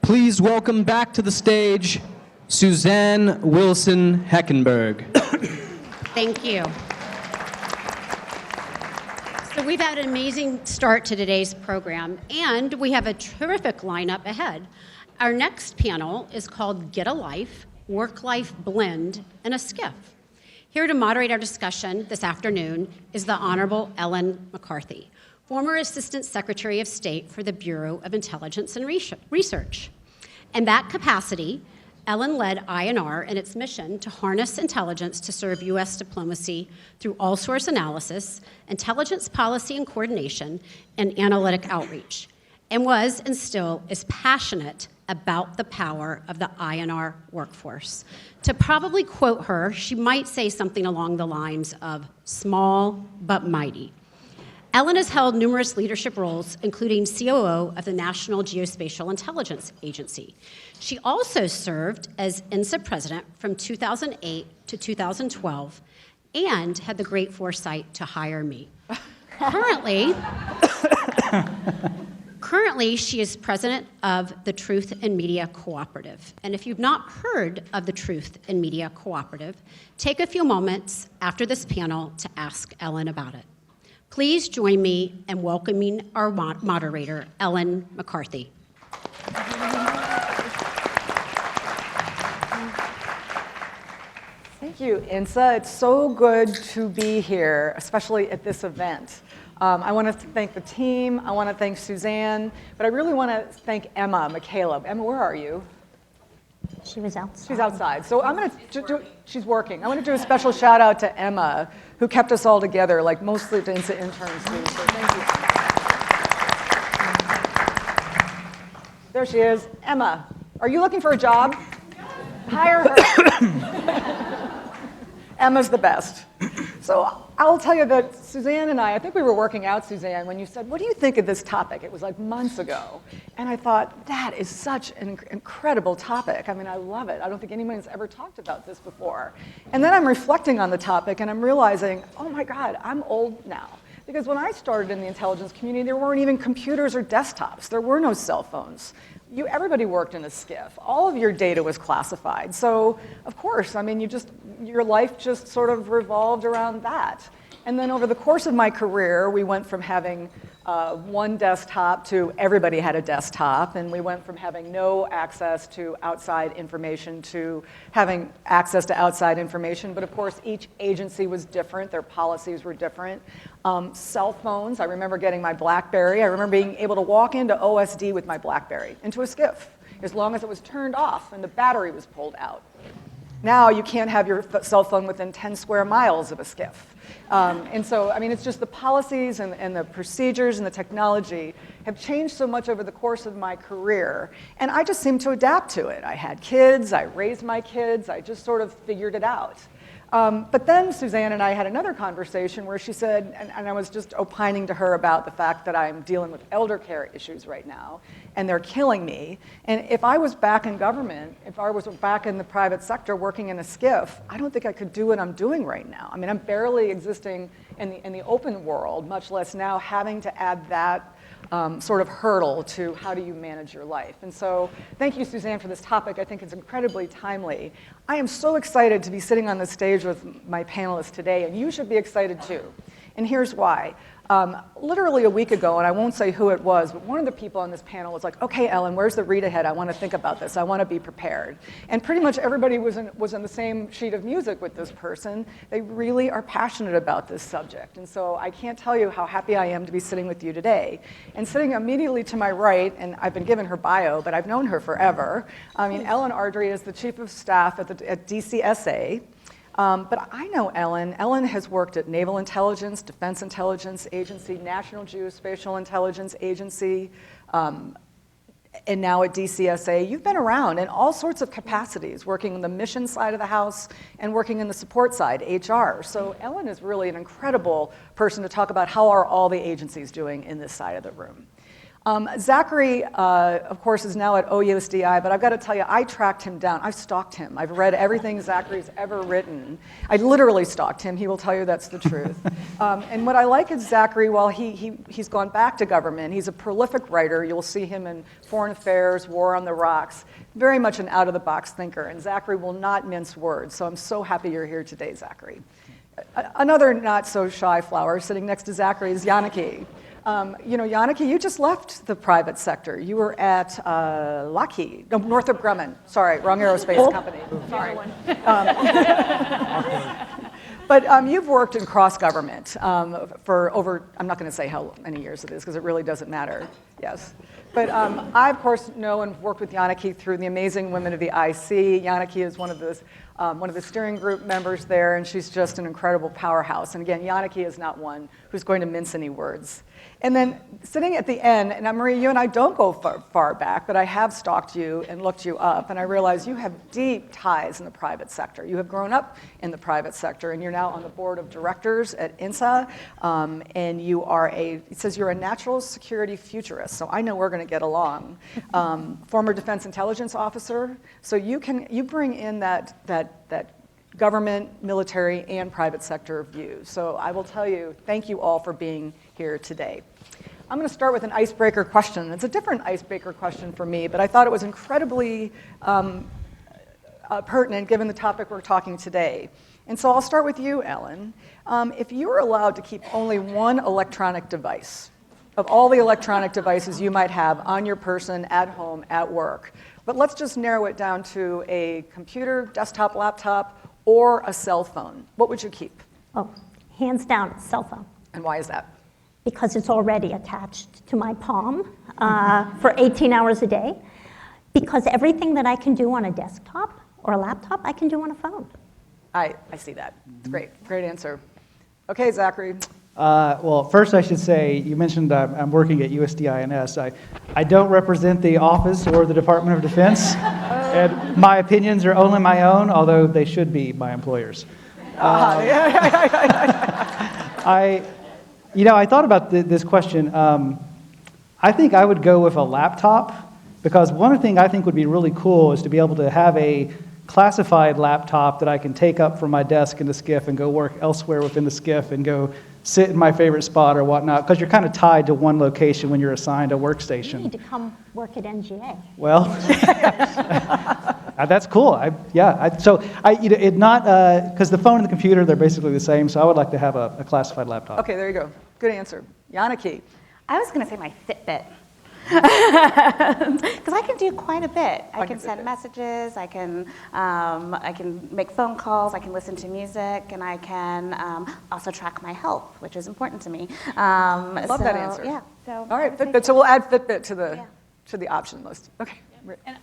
Please welcome back to the stage, Suzanne Wilson Heckenberg. Thank you. So we've had an amazing start to today's program, and we have a terrific lineup ahead. Our next panel is called Get a Life, Work-Life Blend in a SCIF. Here to moderate our discussion this afternoon is the Honorable Ellen McCarthy, former Assistant Secretary of State for the Bureau of Intelligence and Research. In that capacity, Ellen led INR in its mission to harness intelligence to serve U.S. diplomacy through all-source analysis, intelligence policy and coordination, and analytic outreach, and was and still is passionate about the power of the INR workforce. To probably quote her, she might say something along the lines of small but mighty. Ellen has held numerous leadership roles, including COO of the National Geospatial Intelligence Agency. She also served as INSA president from 2008 to 2012 and had the great foresight to hire me. Currently, she is president of the Truth in Media Cooperative. And if you've not heard of the Truth in Media Cooperative, take a few moments after this panel to ask Ellen about it. Please join me in welcoming our moderator, Ellen McCarthy. Thank you, Insa. It's so good to be here, especially at this event. I want to thank the team. I want to thank Suzanne, but I really want to thank Emma McCaleb. Emma, where are you? She was outside. She's outside. So I'm going to she's working. I want to do a special shout out to Emma, who kept us all together, like mostly the INSA interns do. So thank you. There she is. Emma, are you looking for a job? Hire her. Emma's the best. So I'll tell you that Suzanne and I think we were working out, Suzanne, when you said, what do you think of this topic? It was like months ago. And I thought, that is such an incredible topic. I mean, I love it. I don't think anyone's ever talked about this before. And then I'm reflecting on the topic and I'm realizing, oh my God, I'm old now. Because when I started in the intelligence community, there weren't even computers or desktops. There were no cell phones. Everybody worked in a SCIF. All of your data was classified. So, of course, I mean, your life just sort of revolved around that. And then over the course of my career, we went from having one desktop to everybody had a desktop, and we went from having no access to outside information to having access to outside information. But of course, each agency was different. Their policies were different. Cell phones, I remember getting my BlackBerry. I remember being able to walk into OSD with my BlackBerry, into a SCIF, as long as it was turned off and the battery was pulled out. Now you can't have your cell phone within 10 square miles of a SCIF. And so, I mean, it's just the policies and the procedures and the technology have changed so much over the course of my career. And I just seemed to adapt to it. I had kids, I raised my kids, I just sort of figured it out. But then Suzanne and I had another conversation where she said, and I was just opining to her about the fact that I'm dealing with elder care issues right now, and they're killing me. And if I was back in government, if I was back in the private sector working in a SCIF, I don't think I could do what I'm doing right now. I mean, I'm barely existing in the open world, much less now having to add that sort of hurdle to how do you manage your life. And so thank you, Suzanne, for this topic. I think it's incredibly timely. I am so excited to be sitting on the stage with my panelists today, and you should be excited too. And here's why. Literally a week ago, and I won't say who it was, but one of the people on this panel was like, okay, Ellen, where's the read ahead? I want to think about this. I want to be prepared. And pretty much everybody was in the same sheet of music with this person. They really are passionate about this subject. And so I can't tell you how happy I am to be sitting with you today. And sitting immediately to my right, and I've been given her bio, but I've known her forever. I mean, Ellen Ardrey is the Chief of Staff at DCSA. But I know Ellen. Ellen has worked at Naval Intelligence, Defense Intelligence Agency, National Geospatial Intelligence Agency, and now at DCSA. You've been around in all sorts of capacities, working in the mission side of the house and working in the support side, HR. So Ellen is really an incredible person to talk about how are all the agencies doing in this side of the room. Zachary, of course, is now at OUSDI, but I've got to tell you, I tracked him down. I've stalked him. I've read everything Zachary's ever written. I literally stalked him. He will tell you that's the truth. And what I like is Zachary, while he's gone back to government, he's a prolific writer. You'll see him in Foreign Affairs, War on the Rocks, very much an out-of-the-box thinker. And Zachary will not mince words, so I'm so happy you're here today, Zachary. Another not-so-shy flower sitting next to Zachary is Jannicke. Jannicke, you just left the private sector. You were at Lockheed, no, Northrop Grumman. Sorry, wrong aerospace company. Sorry. But you've worked in cross-government for over, I'm not going to say how many years it is, because it really doesn't matter. Yes. But I, of course, know and worked with Jannicke through the Amazing Women of the IC. Jannicke is one of the steering group members there, and she's just an incredible powerhouse. And again, Jannicke is not one who's going to mince any words. And then sitting at the end, and Maria, you and I don't go far back, but I have stalked you and looked you up, and I realize you have deep ties in the private sector. You have grown up in the private sector, and you're now on the board of directors at INSA, and you are it says you're a national security futurist, so I know we're going to get along. Former Defense Intelligence Officer, so you bring in that government, military, and private sector view. So I will tell you, thank you all for being here today. I'm going to start with an icebreaker question. It's a different icebreaker question for me, but I thought it was incredibly pertinent given the topic we're talking today. And so I'll start with you, Ellen. If you were allowed to keep only one electronic device, of all the electronic devices you might have on your person, at home, at work, but let's just narrow it down to a computer, desktop, laptop, or a cell phone, what would you keep? Oh, hands down, cell phone. And why is that? Because it's already attached to my palm for 18 hours a day. Because everything that I can do on a desktop or a laptop, I can do on a phone. I see that. It's great answer. Okay, Zachary. Well, first I should say, you mentioned I'm working at USDINS. I don't represent the office or the Department of Defense, and my opinions are only my own, although they should be my employers. I thought about this question. I think I would go with a laptop, because one thing I think would be really cool is to be able to have a classified laptop that I can take up from my desk in the SCIF and go work elsewhere within the SCIF and go sit in my favorite spot or whatnot, because you're kind of tied to one location when you're assigned a workstation. You need to come work at NGA. Well, that's cool. Because the phone and the computer, they're basically the same, so I would like to have a classified laptop. Okay, there you go. Good answer. Jannicke. I was going to say my Fitbit. Because I can do quite a bit. I can send messages, I can make phone calls, I can listen to music, and I can also track my health, which is important to me. Love that answer. Yeah. So All right, Fitbit. So we'll add Fitbit to the option list. Okay. And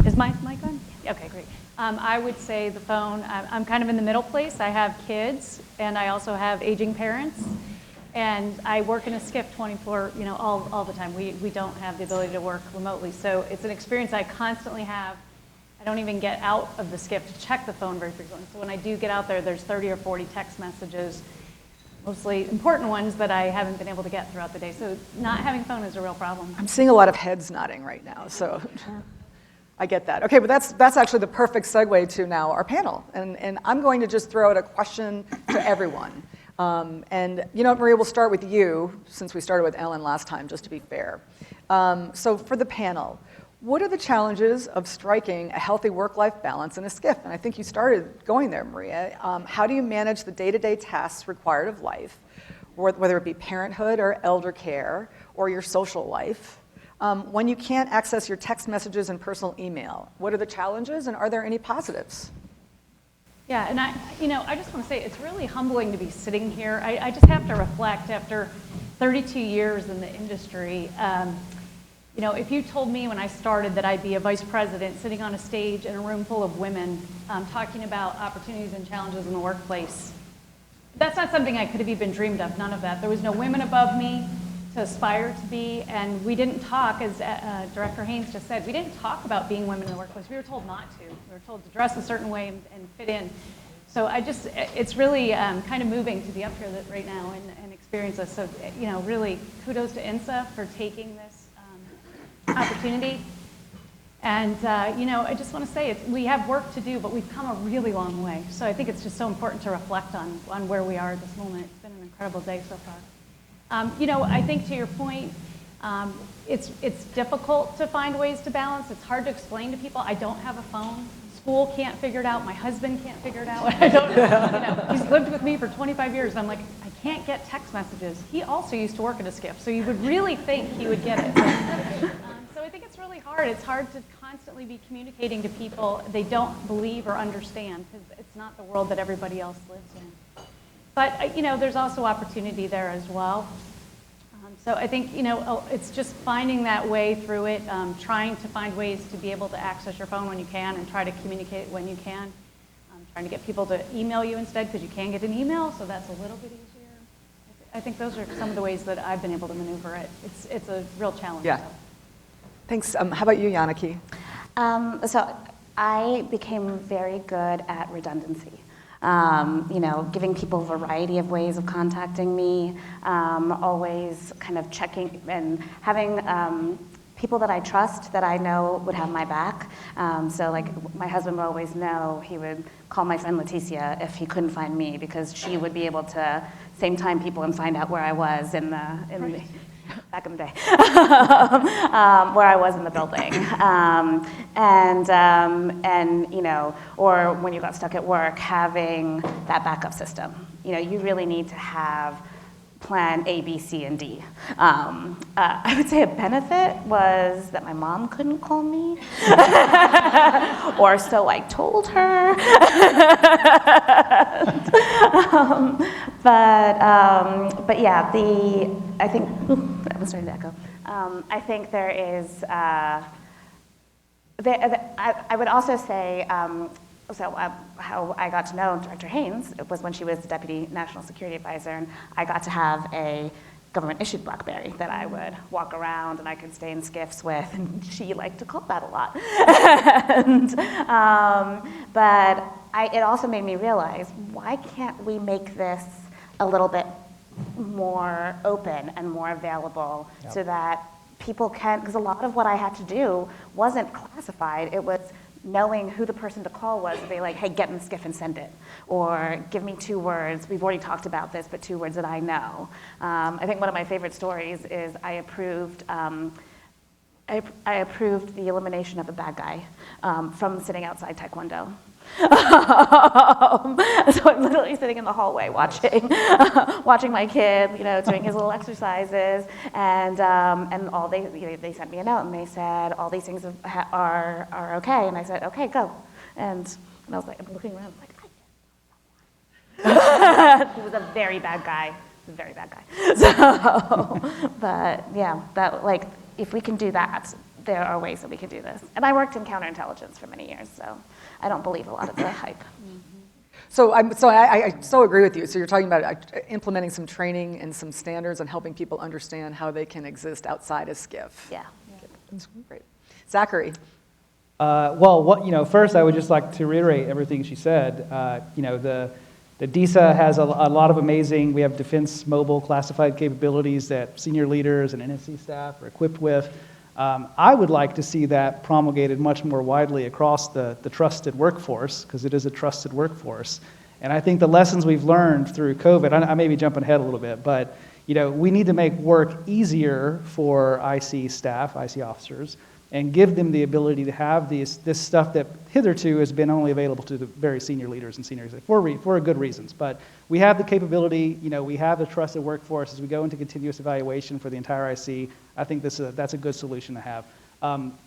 is my mic on? Okay, great. I would say the phone. I'm kind of in the middle place. I have kids, and I also have aging parents. And I work in a SCIF 24, all the time. We don't have the ability to work remotely. So it's an experience I constantly have. I don't even get out of the SCIF to check the phone very frequently. So when I do get out there, there's 30 or 40 text messages, mostly important ones that I haven't been able to get throughout the day. So not having a phone is a real problem. I'm seeing a lot of heads nodding right now, so I get that. Okay, but that's actually the perfect segue to now our panel. And I'm going to just throw out a question to everyone. And Maria, we'll start with you, since we started with Ellen last time, just to be fair. So for the panel, what are the challenges of striking a healthy work-life balance in a SCIF? And I think you started going there, Maria. How do you manage the day-to-day tasks required of life, whether it be parenthood or elder care or your social life, when you can't access your text messages and personal email? What are the challenges, and are there any positives? Yeah, and I just want to say it's really humbling to be sitting here. I just have to reflect after 32 years in the industry. If you told me when I started that I'd be a vice president sitting on a stage in a room full of women talking about opportunities and challenges in the workplace, that's not something I could have even dreamed of, none of that. There was no women above me to aspire to be, and we didn't talk, as Director Haynes just said, we didn't talk about being women in the workplace. We were told not to. We were told to dress a certain way and fit in. So it's really kind of moving to be up here right now and experience this. So, really, kudos to INSA for taking this opportunity. And, I just want to say we have work to do, but we've come a really long way. So I think it's just so important to reflect on where we are at this moment. It's been an incredible day so far. I think to your point, it's difficult to find ways to balance. It's hard to explain to people. I don't have a phone. School can't figure it out. My husband can't figure it out. I don't, he's lived with me for 25 years. And I'm like, I can't get text messages. He also used to work at a SCIF, so you would really think he would get it. So I think it's really hard. It's hard to constantly be communicating to people they don't believe or understand, because it's not the world that everybody else lives in. But, there's also opportunity there as well. So I think, it's just finding that way through it, trying to find ways to be able to access your phone when you can and try to communicate when you can. Trying to get people to email you instead, because you can get an email, so that's a little bit easier. I think those are some of the ways that I've been able to maneuver it. It's a real challenge. Yeah. Thanks. How about you, Janaki? So I became very good at redundancy. Giving people a variety of ways of contacting me, always kind of checking and having people that I trust that I know would have my back. So like my husband would always know, he would call my friend Leticia if he couldn't find me, because she would be able to same time people and find out where I was back in the day, where I was in the building. Or when you got stuck at work, having that backup system. You really need to have plan A, B, C, and D. I would say a benefit was that my mom couldn't call me, or so I told her. But yeah, I think, I'm starting to echo. I think there is, I would also say, how I got to know Director Haynes was when she was the Deputy National Security Advisor, and I got to have a government-issued BlackBerry that I would walk around and I could stay in SCIFs with, and she liked to call that a lot. But it also made me realize, why can't we make this a little bit more open and more available, so that people can, because a lot of what I had to do wasn't classified. It was knowing who the person to call was, and be like, hey, get in the SCIF and send it. Or give me 2 words. We've already talked about this, but 2 words that I know. I think one of my favorite stories is I approved the elimination of a bad guy from sitting outside Taekwondo. So I'm literally sitting in the hallway watching my kid, doing his little exercises, and all they sent me a note and they said all these things are okay, and I said okay, go, and I was like, I'm looking around like, he was a very bad guy. So, but yeah, that like if we can do that, there are ways that we can do this. And I worked in counterintelligence for many years, so I don't believe a lot of the hype. So I so agree with you. So you're talking about implementing some training and some standards and helping people understand how they can exist outside of SCIF. Yeah. That's great. Zachary. First I would just like to reiterate everything she said. The DISA has a lot of amazing, we have defense mobile classified capabilities that senior leaders and NSC staff are equipped with. I would like to see that promulgated much more widely across the trusted workforce, because it is a trusted workforce. And I think the lessons we've learned through COVID, I may be jumping ahead a little bit, but we need to make work easier for IC staff, IC officers, and give them the ability to have this stuff that hitherto has been only available to the very senior leaders and senior executives for good reasons. But we have the capability, we have the trusted workforce as we go into continuous evaluation for the entire IC. I think that's a good solution to have.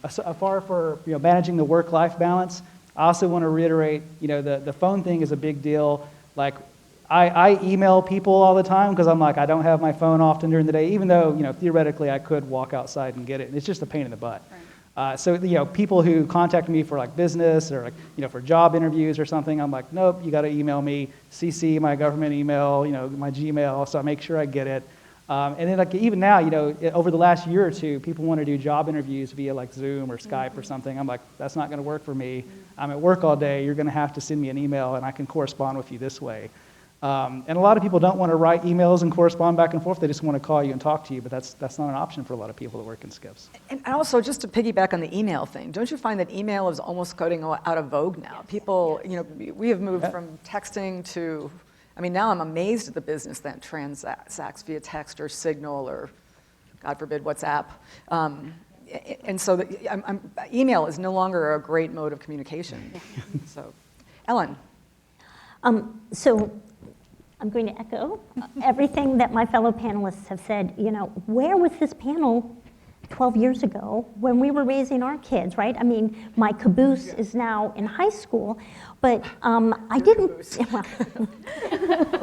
As far for managing the work-life balance, I also want to reiterate, the phone thing is a big deal. Like, I email people all the time because I'm like, I don't have my phone often during the day, even though theoretically I could walk outside and get it. It's just a pain in the butt. Right. So people who contact me for like business or like for job interviews or something, I'm like, nope, you got to email me, CC my government email, my Gmail, so I make sure I get it. And then like even now, over the last year or two, people want to do job interviews via like Zoom or Skype or something. I'm like, that's not going to work for me. I'm at work all day. You're going to have to send me an email, and I can correspond with you this way. And a lot of people don't want to write emails and correspond back and forth. They just want to call you and talk to you, but that's not an option for a lot of people that work in SCIFs. And also, just to piggyback on the email thing, don't you find that email is almost going out of vogue now? People, we have moved from texting to, now I'm amazed at the business that transacts via text or Signal or, God forbid, WhatsApp. And so email is no longer a great mode of communication. So, Ellen. So I'm going to echo everything that my fellow panelists have said. Where was this panel 12 years ago when we were raising our kids, right? My caboose is now in high school, but I didn't, well,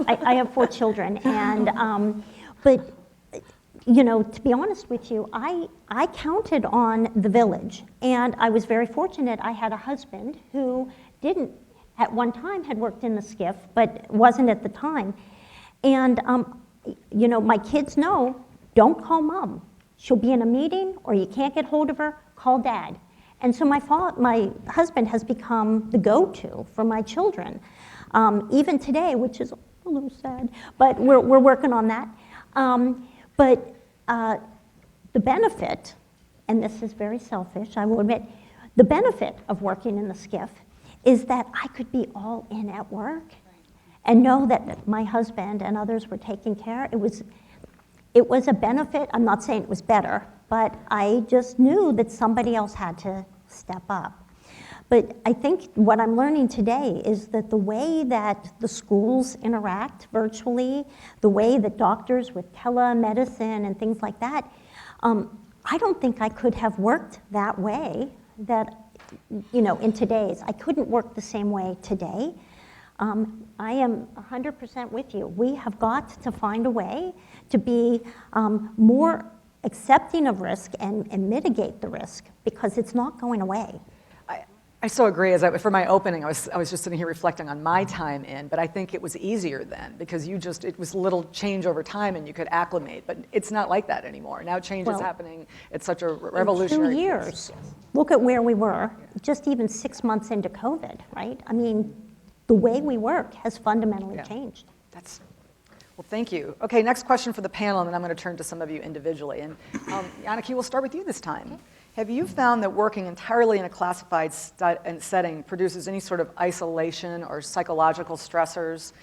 I have 4 children, and, but, to be honest with you, I counted on the village, and I was very fortunate. I had a husband who didn't, at one time, had worked in the SCIF, but wasn't at the time. And, my kids know, don't call mom. She'll be in a meeting, or you can't get hold of her, call dad. And so my husband has become the go-to for my children. Even today, which is a little sad, but we're working on that. But the benefit, and this is very selfish, I will admit, the benefit of working in the SCIF is that I could be all in at work and know that my husband and others were taking care. It was a benefit. I'm not saying it was better, but I just knew that somebody else had to step up. But I think what I'm learning today is that the way that the schools interact virtually, the way that doctors with telemedicine and things like that, I don't think I could have worked that way in today's. I couldn't work the same way today. I am 100% with you. We have got to find a way to be more accepting of risk and mitigate the risk, because it's not going away. I so agree. For my opening, I was just sitting here reflecting on my time in, but I think it was easier then because it was a little change over time and you could acclimate, but it's not like that anymore. Now change is happening at such a revolutionary In 2 years, look at where we were, just even 6 months into COVID, right? The way we work has fundamentally changed. Well, thank you. Okay, next question for the panel, and then I'm going to turn to some of you individually. And Jannicke, we'll start with you this time. Okay. Have you found that working entirely in a classified setting produces any sort of isolation or psychological stressors?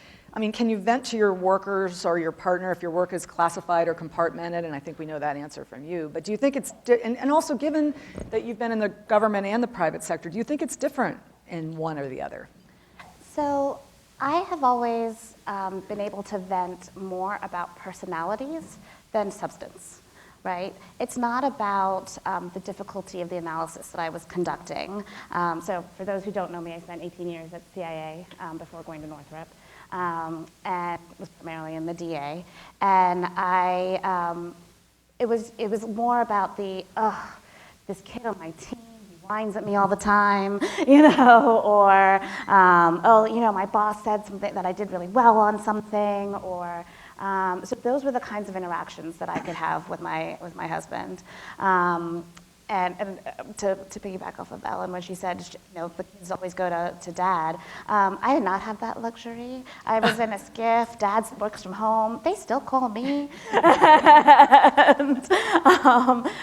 Can you vent to your workers or your partner if your work is classified or compartmented? And I think we know that answer from you. But do you think it's, and also given that you've been in the government and the private sector, do you think it's different in one or the other? So I have always been able to vent more about personalities than substance, right? It's not about the difficulty of the analysis that I was conducting. So for those who don't know me, I spent 18 years at CIA before going to Northrop, and was primarily in the DA. And it was more about this kid on my team whines at me all the time, or, my boss said something that I did really well on something, or, so those were the kinds of interactions that I could have with my husband. And to piggyback off of Ellen, when she said, the kids always go to dad, I did not have that luxury. I was in a SCIF, dad works from home, they still call me.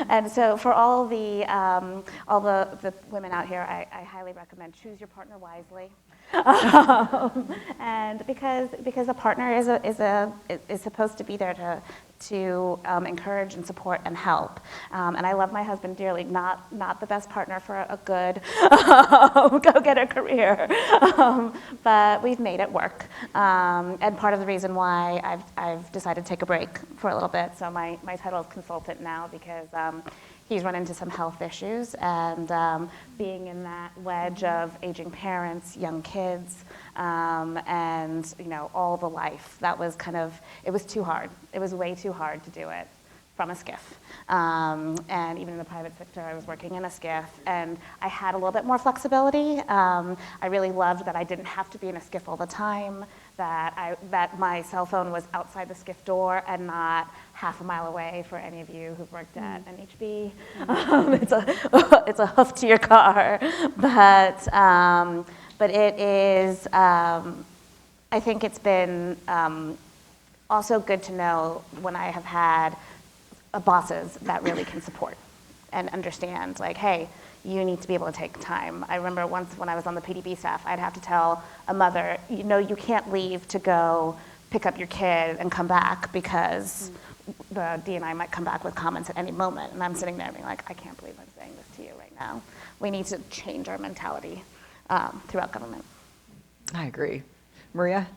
And so for all the women out here, I highly recommend choose your partner wisely. And because a partner is supposed to be there to encourage and support and help. And I love my husband dearly, not the best partner for a good go-getter career, but we've made it work. And part of the reason why I've decided to take a break for a little bit, so my title is consultant now because he's run into some health issues, and being in that wedge of aging parents, young kids, and all the life, that was it was too hard. It was way too hard to do it from a SCIF. And even in the private sector, I was working in a SCIF, and I had a little bit more flexibility. I really loved that I didn't have to be in a SCIF all the time, that my cell phone was outside the SCIF door and not half a mile away for any of you who've worked at NHB. It's a hoof to your car, but it is, I think it's been also good to know when I have had bosses that really can support and understand, like, hey, you need to be able to take time. I remember once when I was on the PDB staff, I'd have to tell a mother, you know, you can't leave to go pick up your kid and come back because the DNI might come back with comments at any moment. And I'm sitting there being like, I can't believe I'm saying this to you right now. We need to change our mentality throughout government. I agree. Maria?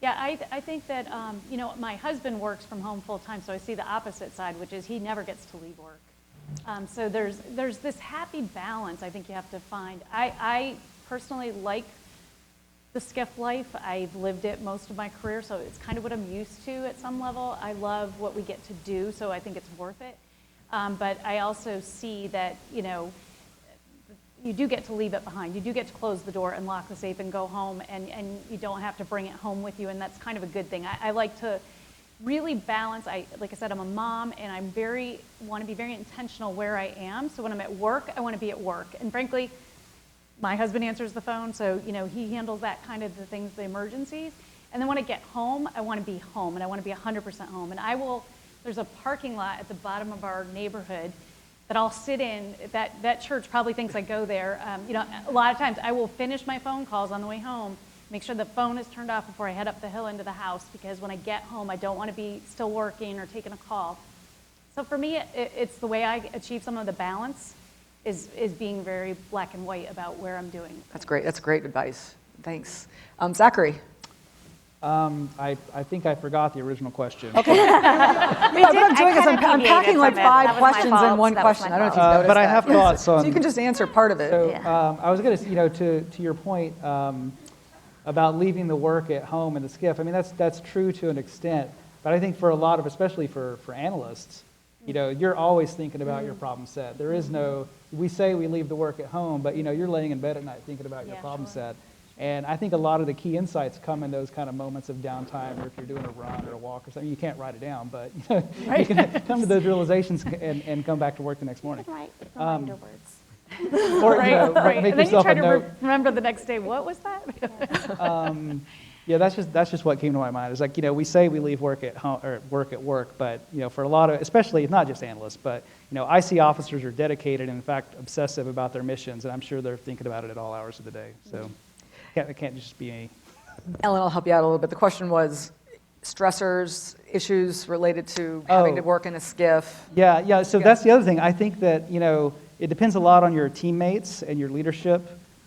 Yeah, I think that, you know, my husband works from home full time, so I see the opposite side, which is he never gets to leave work. So there's this happy balance I think you have to find. I personally like the skiff life. I've lived it most of my career, so it's kind of what I'm used to at some level. I love what we get to do, so I think it's worth it. But I also see that, you know, you do get to leave it behind. You do get to close the door and lock the safe and go home, and you don't have to bring it home with you, and that's kind of a good thing. I like to really balance. Like I said, I'm a mom, and I want to be very intentional where I am. So when I'm at work, I want to be at work. And frankly, my husband answers the phone, so you know he handles that kind of the things, the emergencies. And then when I get home, I want to be home, and I want to be 100% home. And there's a parking lot at the bottom of our neighborhood that I'll sit in. That church probably thinks I go there. You know, a lot of times I will finish my phone calls on the way home, make sure the phone is turned off before I head up the hill into the house, because when I get home, I don't want to be still working or taking a call. So for me, it's the way I achieve some of the balance is being very black and white about where I'm doing. That's great. That's great advice. Thanks. Zachary? I think I forgot the original question. What I'm doing is I'm packing like 5 questions in one question. I don't know if you've noticed But I that. have thoughts on. So you can just answer part of it. So I was going to, you know, to your point about leaving the work at home in the skiff. I mean, that's true to an extent, but I think for a lot of, especially for analysts, you know, you're always thinking about your problem set. There is no. We say we leave the work at home, but you know, you're laying in bed at night thinking about your problem set. And I think a lot of the key insights come in those kind of moments of downtime, or if you're doing a run or a walk or something. You can't write it down, but you know, you can come to those realizations and come back to work the next morning. Right, reminder words. Or you know, Right. make And then you yourself try a to note. remember the next day, what was that? Yeah, that's just what came to my mind. It's like, you know, we say we leave work at home or work at work, but you know, for a lot of, especially not just analysts, but you know, IC officers are dedicated and in fact obsessive about their missions, and I'm sure they're thinking about it at all hours of the day. So it can't just be me. Ellen, I'll help you out a little bit. The question was stressors, issues related to having to work in a skiff. Yeah. So that's the other thing. I think that, you know, it depends a lot on your teammates and your leadership.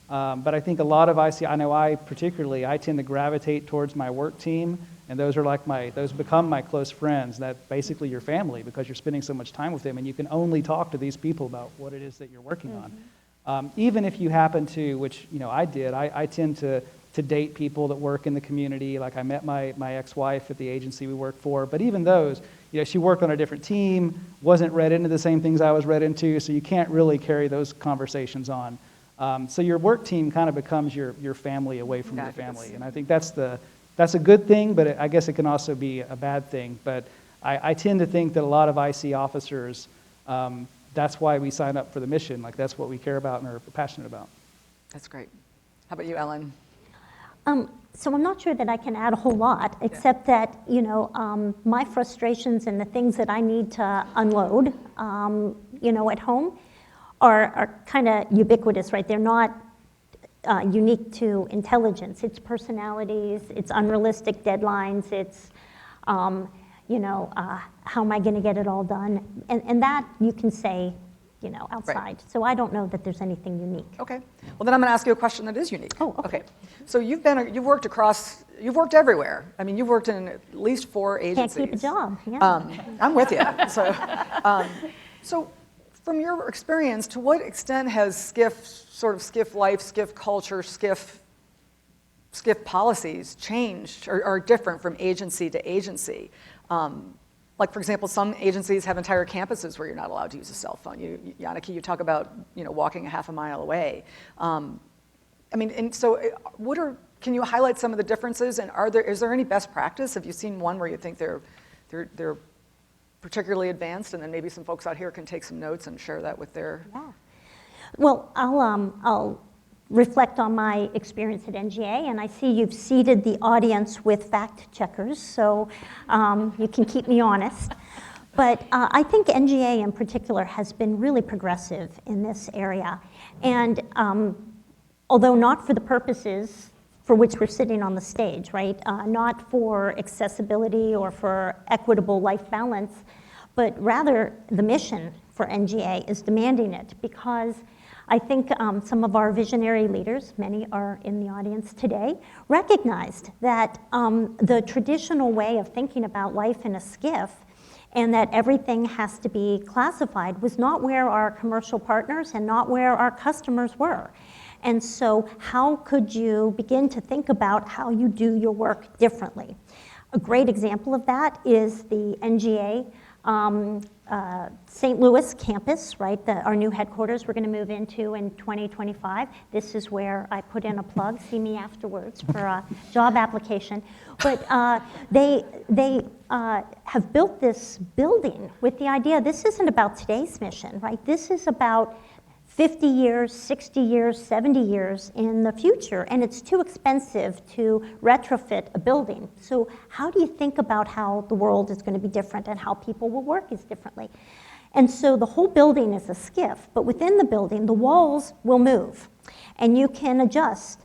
But I think a lot of I tend to gravitate towards my work team, and those become my close friends. That's basically your family, because you're spending so much time with them, and you can only talk to these people about what it is that you're working on. Even if you happen to, which you know I did, I tend to date people that work in the community. Like I met my ex-wife at the agency we work for, but even those, you know, she worked on a different team, wasn't read into the same things I was read into, so you can't really carry those conversations on. So your work team kind of becomes your family away from your family, and I think that's a good thing, but I guess it can also be a bad thing. But I tend to think that a lot of IC officers, that's why we sign up for the mission. Like that's what we care about and are passionate about. That's great. How about you, Ellen? So I'm not sure that I can add a whole lot, except that, you know, my frustrations and the things that I need to unload, you know, at home are kind of ubiquitous, right? They're not unique to intelligence. It's personalities, it's unrealistic deadlines, it's, you know, how am I going to get it all done? And that you can say, you know, outside. Right. So I don't know that there's anything unique. Okay. Well, then I'm going to ask you a question that is unique. Oh, okay. So you've worked everywhere. I mean, you've worked in at least 4 agencies. Can't keep a job, yeah. I'm with you. So from your experience, to what extent has skiff life, skiff culture, skiff policies changed or are different from agency to agency? Like, for example, some agencies have entire campuses where you're not allowed to use a cell phone. Jannicke, you talk about, you know, walking a half a mile away. I mean, and so can you highlight some of the differences? And is there any best practice? Have you seen one where you think they're particularly advanced, and then maybe some folks out here can take some notes and share that with their... Yeah. Well, I'll reflect on my experience at NGA, and I see you've seated the audience with fact checkers, so you can keep me honest. But I think NGA in particular has been really progressive in this area. And although not for the purposes for which we're sitting on the stage, right? Not for accessibility or for equitable life balance, but rather the mission for NGA is demanding it, because I think some of our visionary leaders, many are in the audience today, recognized that the traditional way of thinking about life in a SCIF and that everything has to be classified was not where our commercial partners and not where our customers were. And so how could you begin to think about how you do your work differently? A great example of that is the NGA St. Louis campus, right? Our new headquarters we're going to move into in 2025. This is where I put in a plug. See me afterwards for a job application. But they have built this building with the idea this isn't about today's mission, right? This is about 50 years, 60 years, 70 years in the future, and it's too expensive to retrofit a building. So how do you think about how the world is going to be different and how people will work is differently? And so the whole building is a SCIF, but within the building, the walls will move, and you can adjust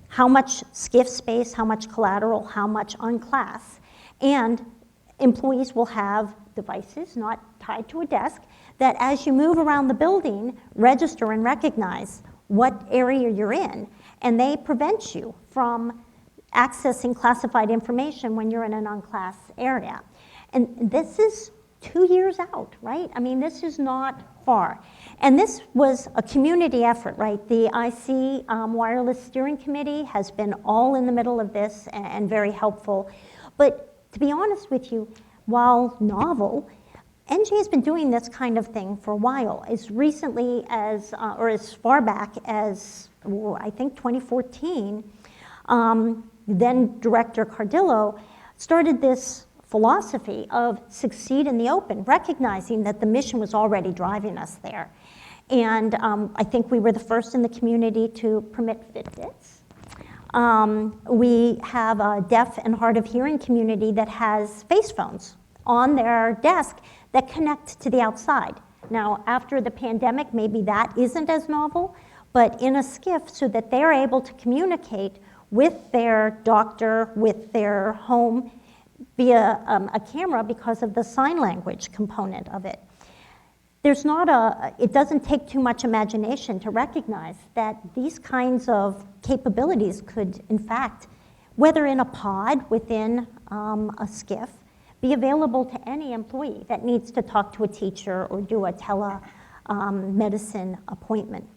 how much SCIF space, how much collateral, how much on class, and employees will have devices not tied to a desk that as you move around the building, register and recognize what area you're in, and they prevent you from accessing classified information when you're in a non-class area. And this is 2 years out, right? I mean, this is not far. And this was a community effort, right? The IC Wireless Steering Committee has been all in the middle of this and very helpful. But to be honest with you, while novel, NGA has been doing this kind of thing for a while, as recently as, or as far back as, I think 2014, then Director Cardillo started this philosophy of succeed in the open, recognizing that the mission was already driving us there. And I think we were the first in the community to permit Fitbits. We have a deaf and hard of hearing community that has face phones on their desk that connect to the outside. Now, after the pandemic, maybe that isn't as novel, but in a SCIF so that they're able to communicate with their doctor, with their home, via a camera because of the sign language component of it. There's not it doesn't take too much imagination to recognize that these kinds of capabilities could, in fact, whether in a pod within a SCIF, be available to any employee that needs to talk to a teacher or do a telemedicine appointment.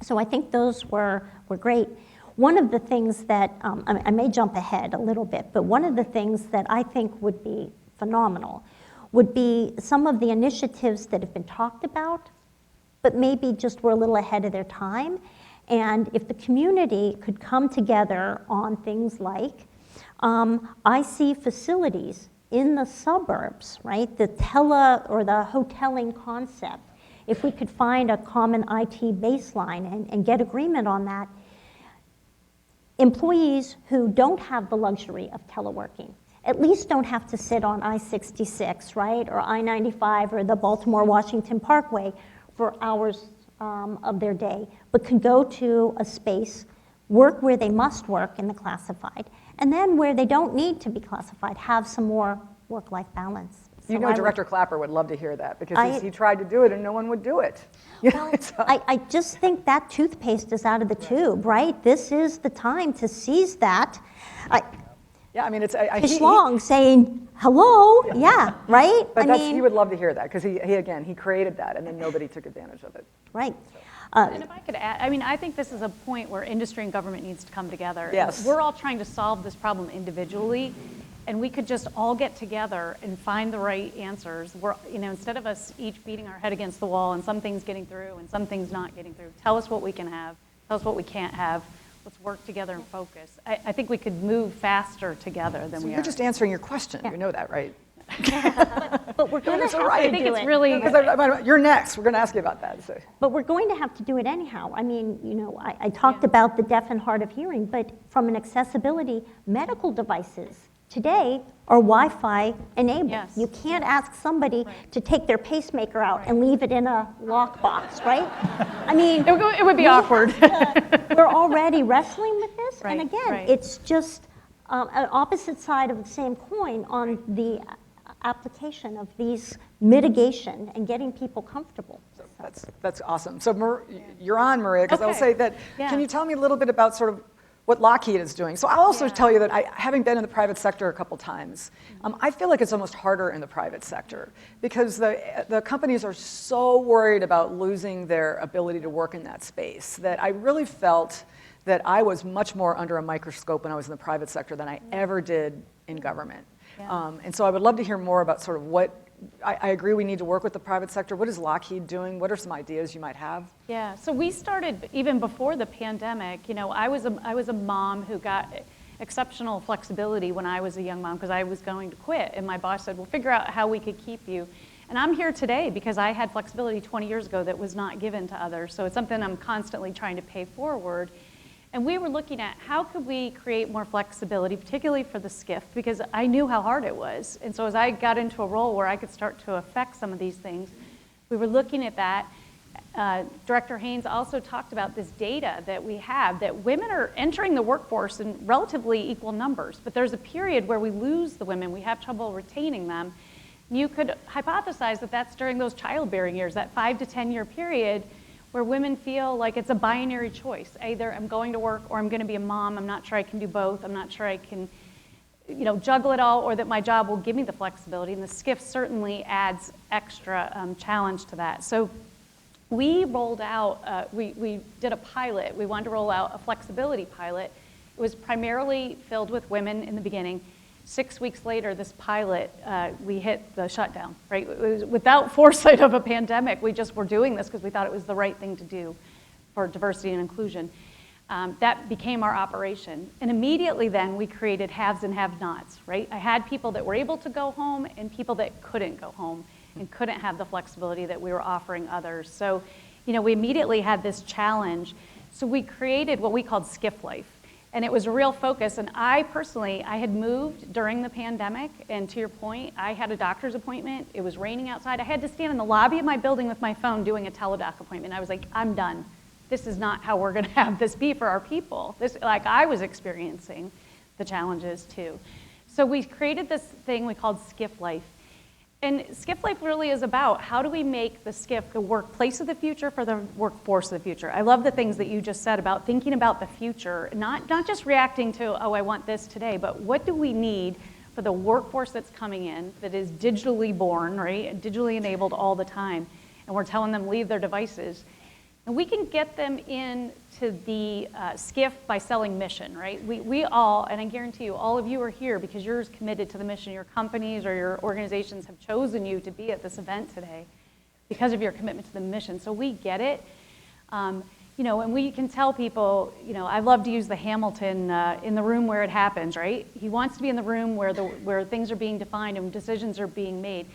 So I think those were great. One of the things that, I may jump ahead a little bit, but one of the things that I think would be phenomenal would be some of the initiatives that have been talked about, but maybe just were a little ahead of their time. And if the community could come together on things like IC facilities in the suburbs, right? The or the hoteling concept. If we could find a common IT baseline and get agreement on that, employees who don't have the luxury of teleworking at least don't have to sit on I-66, right? Or I-95 or the Baltimore-Washington Parkway for hours of their day, but can go to a space, work where they must work in the classified, and then where they don't need to be classified, have some more work-life balance. You So know, I Director Clapper would love to hear that because he tried to do it and no one would do it. Well, I just think that toothpaste is out of the tube, right? This is the time to seize that. Yeah, I mean, it's Fish Long saying, hello, yeah, right? But he would love to hear that because he created that and then nobody took advantage of it. Right. And if I could add, I mean, I think this is a point where industry and government needs to come together. Yes. We're all trying to solve this problem individually, and we could just all get together and find the right answers. Instead of us each beating our head against the wall and some things getting through and some things not getting through, tell us what we can have, tell us what we can't have. Let's work together and focus. I think we could move faster together than we are. You're just answering your question. You know that, right? But we're going to so have right. to I think do it's it. really- You're next. We're going to ask you about that. So. But we're going to have to do it anyhow. I mean, I talked about the deaf and hard of hearing, but from an accessibility, medical devices today are Wi-Fi enabled. Yes. You can't ask somebody to take their pacemaker out and leave it in a lockbox, right? I mean, It would be awkward. we're already wrestling with this, and Right, again, right. it's just an opposite side of the same coin on the application of these mitigation and getting people comfortable. That's awesome. So you're on, Maria, because I'll Okay. say that, Yeah. can you tell me a little bit about sort of what Lockheed is doing? So I'll also tell you that having been in the private sector a couple times, I feel like it's almost harder in the private sector because the companies are so worried about losing their ability to work in that space that I really felt that I was much more under a microscope when I was in the private sector than I ever did in government. And so I would love to hear more about sort of what, I agree we need to work with the private sector. What is Lockheed doing? What are some ideas you might have? Yeah, so we started even before the pandemic. I was a mom who got exceptional flexibility when I was a young mom because I was going to quit. And my boss said, we'll figure out how we could keep you. And I'm here today because I had flexibility 20 years ago that was not given to others. So it's something I'm constantly trying to pay forward. And we were looking at how could we create more flexibility, particularly for the SCIF, because I knew how hard it was. And so as I got into a role where I could start to affect some of these things, we were looking at that. Director Haynes also talked about this data that we have, that women are entering the workforce in relatively equal numbers, but there's a period where we lose the women, we have trouble retaining them. You could hypothesize that that's during those childbearing years, that 5 to 10 year period where women feel like it's a binary choice. Either I'm going to work or I'm going to be a mom. I'm not sure I can do both. I'm not sure I can juggle it all, or that my job will give me the flexibility. And the SCIF certainly adds extra challenge to that. So we rolled out, we did a pilot. We wanted to roll out a flexibility pilot. It was primarily filled with women in the beginning. 6 weeks later, this pilot, we hit the shutdown, right? It was without foresight of a pandemic. We just were doing this because we thought it was the right thing to do for diversity and inclusion. That became our operation. And immediately then, we created haves and have-nots, right? I had people that were able to go home and people that couldn't go home and couldn't have the flexibility that we were offering others. So, we immediately had this challenge. So we created what we called SCIF Life. And it was a real focus. And I personally, I had moved during the pandemic. And to your point, I had a doctor's appointment. It was raining outside. I had to stand in the lobby of my building with my phone doing a teledoc appointment. I was like, I'm done. This is not how we're going to have this be for our people. Like I was experiencing the challenges too. So we created this thing we called SCIF Life. And SCIF Life really is about how do we make the SCIF the workplace of the future for the workforce of the future. I love the things that you just said about thinking about the future, not just reacting to, oh, I want this today, but what do we need for the workforce that's coming in that is digitally born, right, digitally enabled all the time, and we're telling them leave their devices. And we can get them into the SCIF by selling mission, right? We all, and I guarantee you, all of you are here because you're committed to the mission. Your companies or your organizations have chosen you to be at this event today because of your commitment to the mission. So we get it. And we can tell people, I love to use the Hamilton in the room where it happens, right? He wants to be in the room where things are being defined and decisions are being made.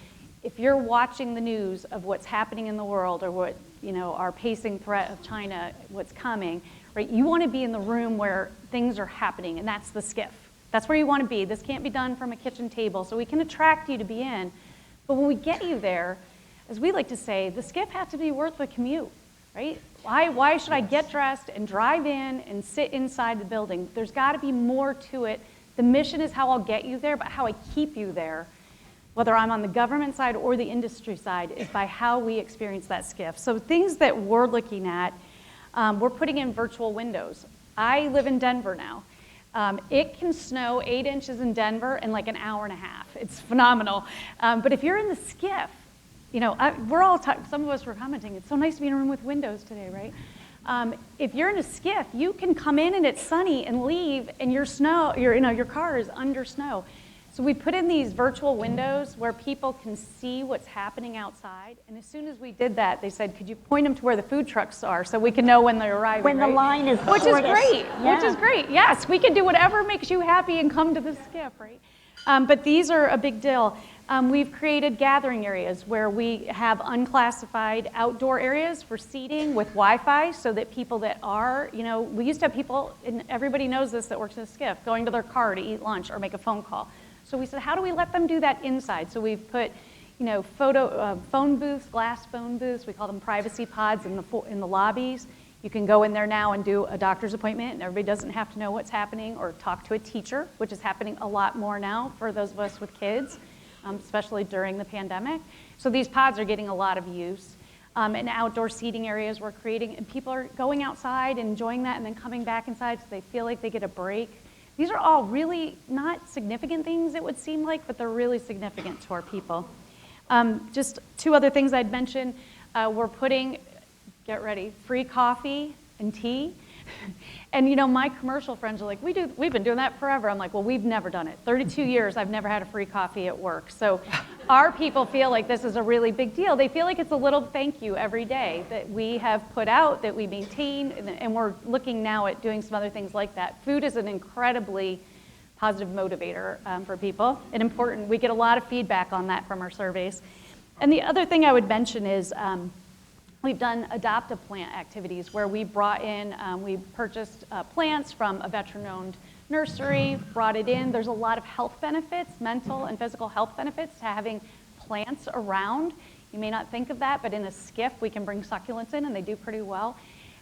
If you're watching the news of what's happening in the world or what, our pacing threat of China, what's coming, right? You want to be in the room where things are happening, and that's the SCIF. That's where you want to be. This can't be done from a kitchen table, so we can attract you to be in. But when we get you there, as we like to say, the SCIF has to be worth the commute, right? Why should I get dressed and drive in and sit inside the building? There's got to be more to it. The mission is how I'll get you there, but how I keep you there, whether I'm on the government side or the industry side, is by how we experience that SCIF. So things that we're looking at, we're putting in virtual windows. I live in Denver now. It can snow 8 inches in Denver in like an hour and a half. It's phenomenal. But if you're in the SCIF, some of us were commenting, it's so nice to be in a room with windows today, right? If you're in a SCIF, you can come in and it's sunny and leave and your car is under snow. So we put in these virtual windows where people can see what's happening outside. And as soon as we did that, they said, could you point them to where the food trucks are so we can know when they're arriving, When right? the line is Which is shortest. great, Yeah. which is great. Yes, we can do whatever makes you happy and come to the SCIF, right? But these are a big deal. We've created gathering areas where we have unclassified outdoor areas for seating with Wi-Fi so that people that are, we used to have people, and everybody knows this that works in a SCIF, going to their car to eat lunch or make a phone call. So we said, how do we let them do that inside? So we've put, phone booths, glass phone booths, we call them privacy pods in the lobbies. You can go in there now and do a doctor's appointment, and everybody doesn't have to know what's happening, or talk to a teacher, which is happening a lot more now for those of us with kids. Especially during the pandemic. So these pods are getting a lot of use. And outdoor seating areas we're creating, and people are going outside and enjoying that and then coming back inside so they feel like they get a break. These are all really not significant things, it would seem like, but they're really significant to our people. Just two other things I'd mention. We're putting, get ready, free coffee and tea. And my commercial friends are like, we've been doing that forever. I'm like, well, we've never done it. 32 years, I've never had a free coffee at work. So our people feel like this is a really big deal. They feel like it's a little thank you every day that we have put out, that we maintain, and we're looking now at doing some other things like that. Food is an incredibly positive motivator for people, and important. We get a lot of feedback on that from our surveys. And the other thing I would mention is, we've done adopt-a-plant activities where we brought in, we purchased plants from a veteran-owned nursery, brought it in. There's a lot of health benefits, mental and physical health benefits to having plants around. You may not think of that, but in a SCIF, we can bring succulents in, and they do pretty well.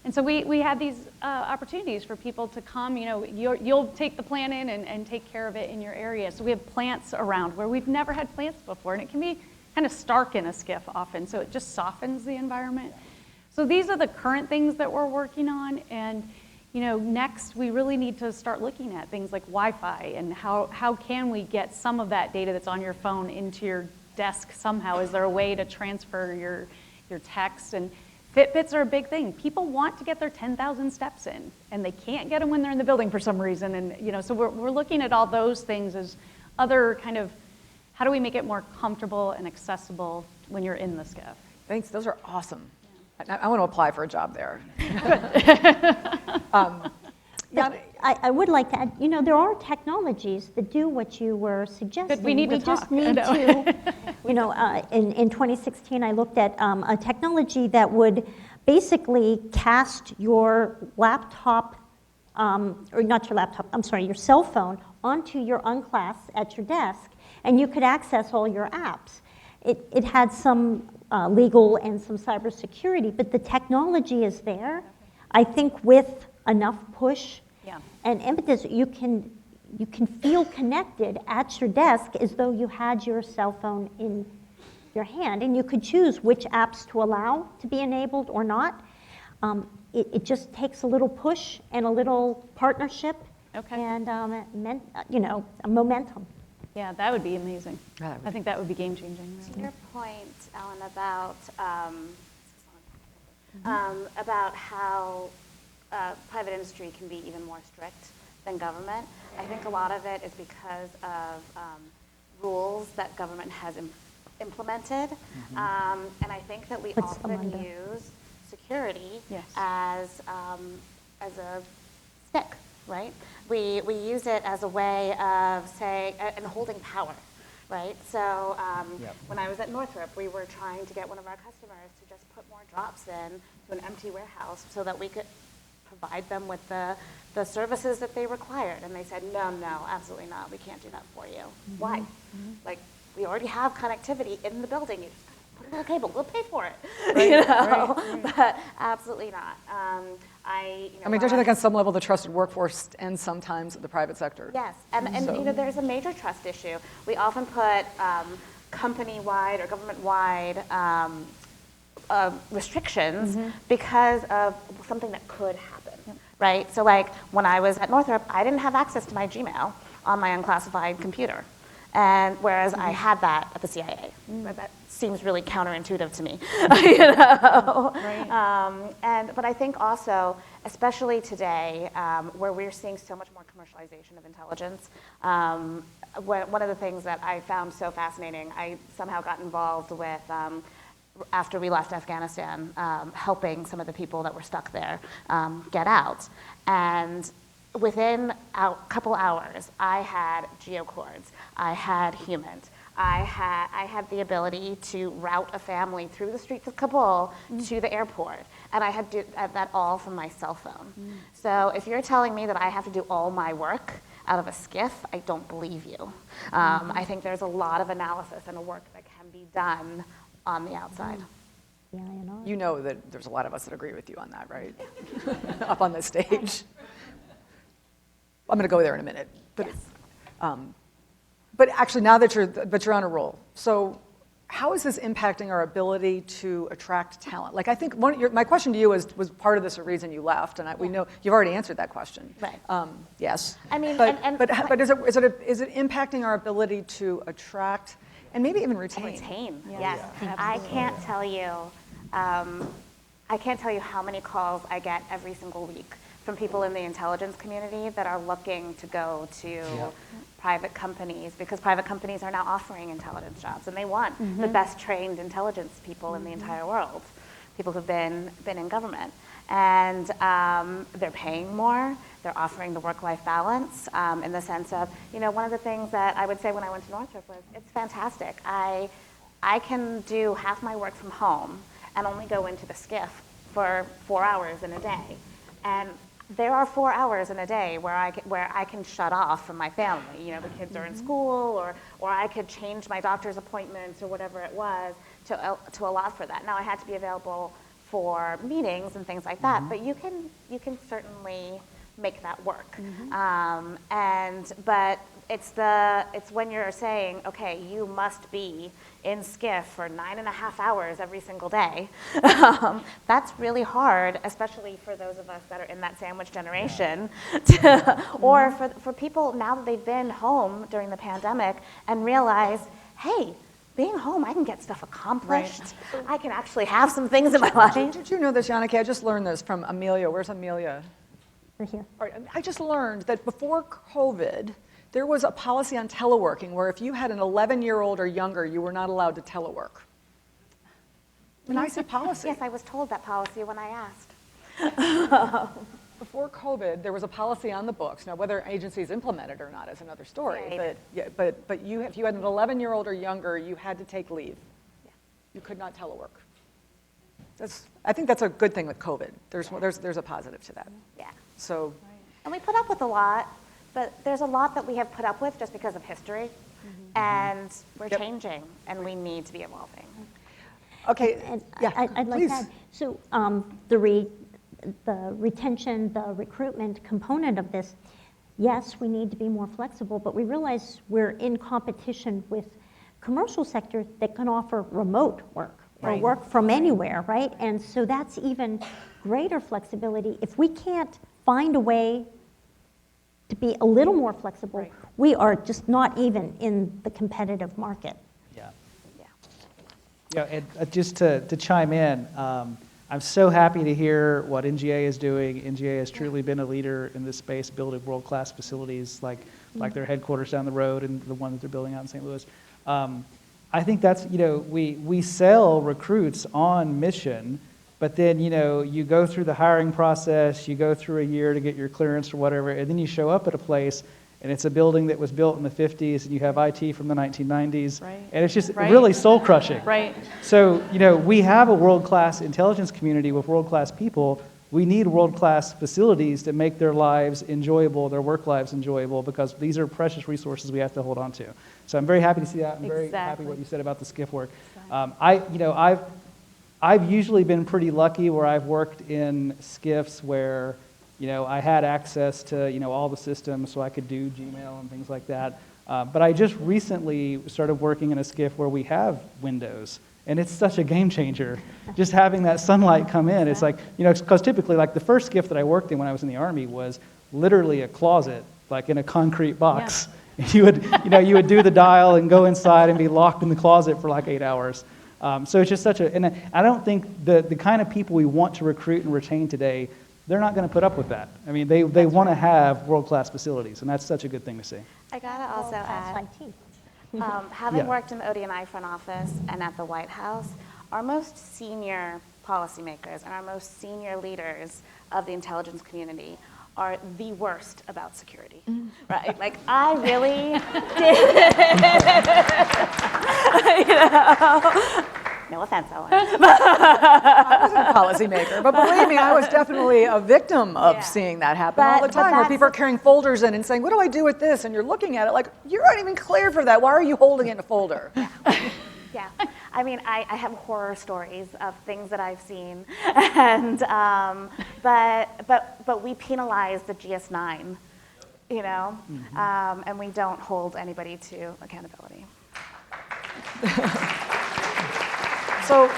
And so we had these opportunities for people to come, you'll take the plant in and take care of it in your area. So we have plants around where we've never had plants before, and it can be kind of stark in a SCIF often, so it just softens the environment. So these are the current things that we're working on, and next we really need to start looking at things like Wi-Fi and how can we get some of that data that's on your phone into your desk somehow? Is there a way to transfer your text? And Fitbits are a big thing. People want to get their 10,000 steps in, and they can't get them when they're in the building for some reason. And so we're looking at all those things as other kind of, how do we make it more comfortable and accessible when you're in the SCIF? Thanks, those are awesome. I want to apply for a job there. I would like to add, there are technologies that do what you were suggesting. We need to just talk. need to, in 2016, I looked at a technology that would basically cast your laptop, or not your laptop, I'm sorry, your cell phone onto your unclass at your desk, and you could access all your apps. It had some legal and some cybersecurity, but the technology is there. I think with enough push and impetus, you can feel connected at your desk as though you had your cell phone in your hand, and you could choose which apps to allow to be enabled or not. It just takes a little push and a little partnership and a momentum. Yeah, that would be amazing. Yeah, that would I think that would be game-changing. To your point, Ellen, about how private industry can be even more strict than government, I think a lot of it is because of rules that government has implemented, and I think that we often use security as a stick. Right? We use it as a way of saying, and holding power, right? So when I was at Northrop, we were trying to get one of our customers to just put more drops in to an empty warehouse so that we could provide them with the services that they required. And they said, no, absolutely not. We can't do that for you. Why? Like, we already have connectivity in the building. You just put a little cable, we'll pay for it. Right. But absolutely not. I mean, don't you think on some level the trusted workforce ends sometimes in the private sector? Yes, and there's a major trust issue. We often put company-wide or government-wide restrictions because of something that could happen, right? So like when I was at Northrop, I didn't have access to my Gmail on my unclassified computer, and whereas I had that at the CIA. That seems really counterintuitive to me, Right. But I think also, especially today, where we're seeing so much more commercialization of intelligence, one of the things that I found so fascinating, I somehow got involved with, after we left Afghanistan, helping some of the people that were stuck there get out. And within a couple hours, I had geocords, I had Humint, I had the ability to route a family through the streets of Kabul to the airport, and I had to do that all from my cell phone. So if you're telling me that I have to do all my work out of a skiff, I don't believe you. I think there's a lot of analysis and a work that can be done on the outside. Yeah, you know. You know that there's a lot of us that agree with you on that, right? Up on the stage. I'm going to go there in a minute. But, but actually, now that you're on a roll, so how is this impacting our ability to attract talent? Like, I think my question to you was part of this a reason you left, and we know you've already answered that question. Right. Yes. I mean, but is it impacting our ability to attract and maybe even retain? Yes. I can't tell you. I can't tell you how many calls I get every single week from people in the intelligence community that are looking to go to private companies, because private companies are now offering intelligence jobs, and they want the best trained intelligence people in the entire world, people who've been in government. And they're paying more, they're offering the work-life balance in the sense of, one of the things that I would say when I went to Northrop was, it's fantastic. I can do half my work from home and only go into the skiff for 4 hours in a day. And there are 4 hours in a day where I can shut off from my family. The kids are in school, or I could change my doctor's appointments or whatever it was to allow for that. Now, I had to be available for meetings and things like that, but you can certainly make that work. But it's when you're saying, okay, you must be in skiff for 9.5 hours every single day. That's really hard, especially for those of us that are in that sandwich generation, or for people now that they've been home during the pandemic and realize, hey, being home, I can get stuff accomplished. Right. I can actually have some things in my life. Did you know this, Janneke? I just learned this from Amelia. Where's Amelia? Right here. All right, I just learned that before COVID, there was a policy on teleworking where if you had an 11-year-old or younger, you were not allowed to telework. A nice policy. Yes, I was told that policy when I asked. Before COVID, there was a policy on the books. Now, whether agencies implement it or not is another story. Right. But if you had an 11-year-old or younger, you had to take leave. Yeah. You could not telework. I think that's a good thing with COVID. There's a positive to that. Yeah. So. And we put up with a lot, but there's a lot that we have put up with just because of history, and we're changing, and we need to be evolving. Okay. And yeah. I'd like please. to add, so the retention, the recruitment component of this, yes, we need to be more flexible, but we realize we're in competition with commercial sector that can offer remote work or work from anywhere, right? And so that's even greater flexibility. If we can't find a way to be a little more flexible, we are just not even in the competitive market. Yeah, and just to chime in, I'm so happy to hear what NGA is doing. NGA has truly been a leader in this space, building world-class facilities like their headquarters down the road and the one that they're building out in St. Louis. I think that's, we sell recruits on mission, but then, you go through the hiring process, you go through a year to get your clearance or whatever, and then you show up at a place and it's a building that was built in the 50s, and you have IT from the 1990s, and it's just really soul-crushing. Right. So, we have a world-class intelligence community with world-class people. We need world-class facilities to make their lives enjoyable, their work lives enjoyable, because these are precious resources we have to hold on to. So I'm very happy to see that. I'm very happy what you said about the skiff work. I've usually been pretty lucky where I've worked in skiffs where I had access to, all the systems, so I could do Gmail and things like that. But I just recently started working in a skiff where we have windows, and it's such a game changer. Just having that sunlight come in, it's like, because typically, like the first skiff that I worked in when I was in the Army was literally a closet, like in a concrete box. Yeah. You would do the dial and go inside and be locked in the closet for like 8 hours. So it's just and I don't think the kind of people we want to recruit and retain today, they're not going to put up with that. I mean, they want to have world-class facilities, and that's such a good thing to see. I got to also add, IT. having worked in the ODNI front office and at the White House, our most senior policymakers and our most senior leaders of the intelligence community are the worst about security, right? Like, I really did, no offense, Ellen. I wasn't a policymaker, but believe me, I was definitely a victim of Yeah. seeing that happen all the But time, where that's- people are carrying folders in and saying, what do I do with this? And you're looking at it like, you're not even clear for that. Why are you holding it in a folder? Yeah, I mean, I have horror stories of things that I've seen, and but we penalize the GS9, you know, and we don't hold anybody to accountability. So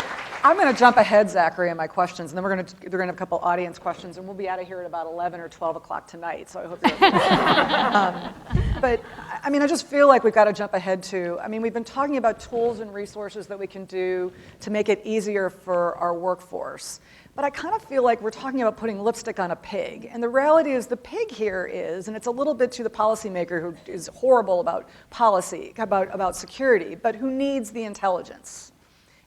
I'm going to jump ahead, Zachary, in my questions, and then we're going to have a couple audience questions, and we'll be out of here at about 11 or 12 o'clock tonight, so I hope you're okay. But, I mean, I just feel like we've got to jump ahead to, I mean, we've been talking about tools and resources that we can do to make it easier for our workforce. But I kind of feel like we're talking about putting lipstick on a pig. And the reality is the pig here is, and it's a little bit to the policymaker who is horrible about policy, about security, but who needs the intelligence.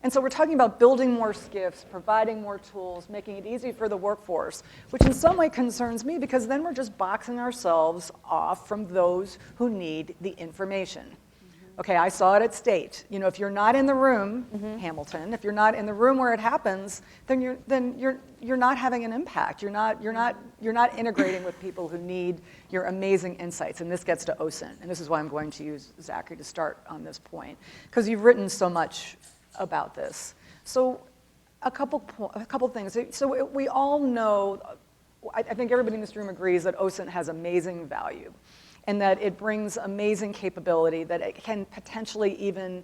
And so we're talking about building more SCIFs, providing more tools, making it easy for the workforce, which in some way concerns me because then we're just boxing ourselves off from those who need the information. Okay, I saw it at State. You know, if you're not in the room, Hamilton, if you're not in the room where it happens, then you're not having an impact. You're not integrating with people who need your amazing insights. And this gets to OSINT. And this is why I'm going to use Zachary to start on this point, because you've written so much about this. So a couple things. So we all know, I think everybody in this room agrees that OSINT has amazing value and that it brings amazing capability, that it can potentially even,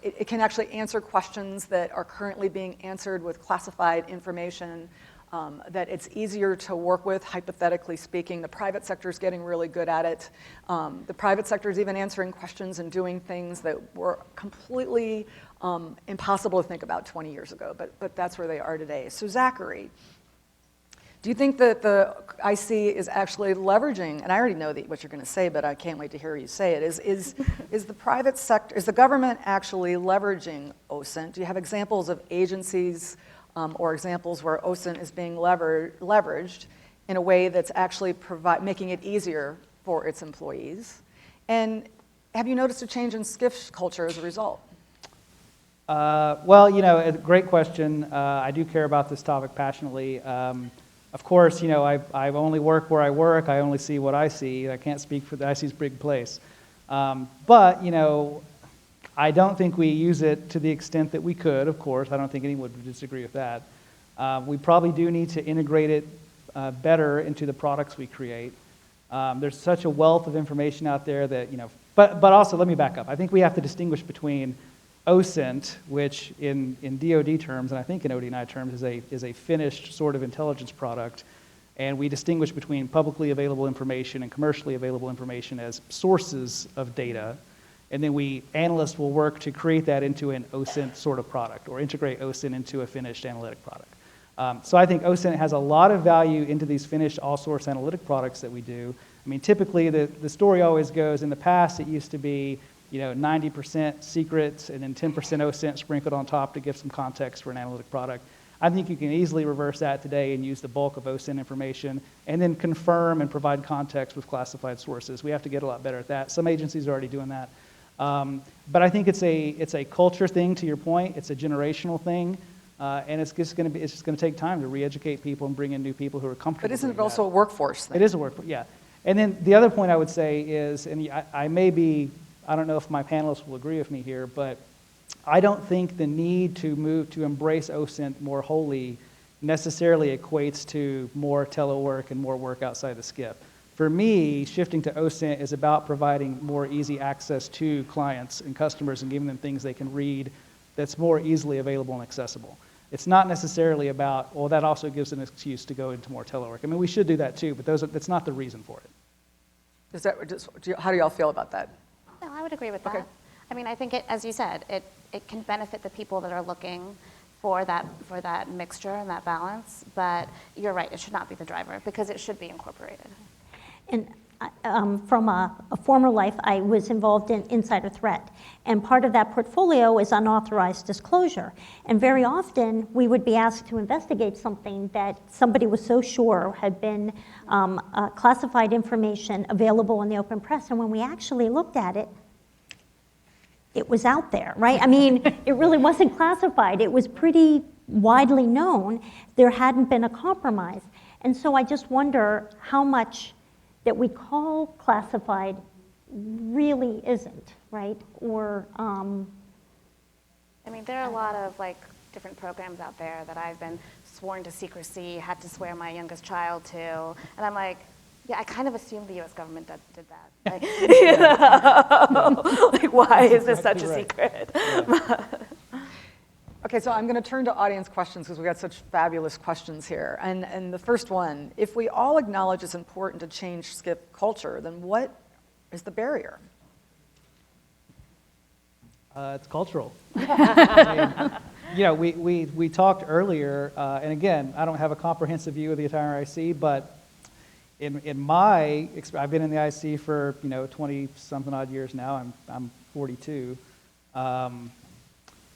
it can actually answer questions that are currently being answered with classified information, that it's easier to work with, hypothetically speaking. The private sector is getting really good at it. The private sector is even answering questions and doing things that were completely impossible to think about 20 years ago, but that's where they are today. So Zachary, do you think that the IC is actually leveraging, and I already know what you're going to say, but I can't wait to hear you say it, is the private sector, is the government actually leveraging OSINT? Do you have examples of agencies or examples where OSINT is being leveraged in a way that's actually making it easier for its employees? And have you noticed a change in SCIF culture as a result? Well, you know, a great question. I do care about this topic passionately. Of course, you know, I only work where I work. I only see what I see. I can't speak for the IC's big place. But, you know, I don't think we use it to the extent that we could, of course. I don't think anyone would disagree with that. We probably do need to integrate it better into the products we create. There's such a wealth of information out there that, you know, but also let me back up. I think we have to distinguish between OSINT, which in DoD terms, and I think in ODNI terms, is a finished sort of intelligence product, and we distinguish between publicly available information and commercially available information as sources of data, and then analysts will work to create that into an OSINT sort of product, or integrate OSINT into a finished analytic product. So I think OSINT has a lot of value into these finished all-source analytic products that we do. I mean, typically the story always goes, in the past it used to be, you know, 90% secrets and then 10% OSINT sprinkled on top to give some context for an analytic product. I think you can easily reverse that today and use the bulk of OSINT information and then confirm and provide context with classified sources. We have to get a lot better at that. Some agencies are already doing that. But I think it's a culture thing, to your point. It's a generational thing. And it's just going to take time to re-educate people and bring in new people who are comfortable. But isn't it doing also that. a workforce thing? It is a workforce, yeah. And then the other point I would say is, and I don't know if my panelists will agree with me here, but I don't think the need to embrace OSINT more wholly necessarily equates to more telework and more work outside the SCIF. For me, shifting to OSINT is about providing more easy access to clients and customers and giving them things they can read that's more easily available and accessible. It's not necessarily about, well, that also gives an excuse to go into more telework. I mean, we should do that too, but that's not the reason for it. How do y'all feel about that? No, I would agree with that. Okay. I mean, I think as you said, it can benefit the people that are looking for that mixture and that balance, but you're right, it should not be the driver because it should be incorporated. And from a former life, I was involved in insider threat. And part of that portfolio is unauthorized disclosure. And very often, we would be asked to investigate something that somebody was so sure had been classified information available in the open press. And when we actually looked at it, it was out there, right? I mean, it really wasn't classified. It was pretty widely known. There hadn't been a compromise. And so I just wonder how much that we call classified really isn't, right? Or, I mean, there are a lot of like different programs out there that I've been sworn to secrecy, had to swear my youngest child to, and I'm like, yeah, I kind of assumed the U.S. government did that. Like, you know, like why is this such a secret? Okay, so I'm going to turn to audience questions because we got such fabulous questions here. And the first one, if we all acknowledge it's important to change skip culture, then what is the barrier? It's cultural. I mean, you know, we talked earlier, and again, I don't have a comprehensive view of the entire IC, but in my I've been in the IC for 20-something odd years now. I'm 42.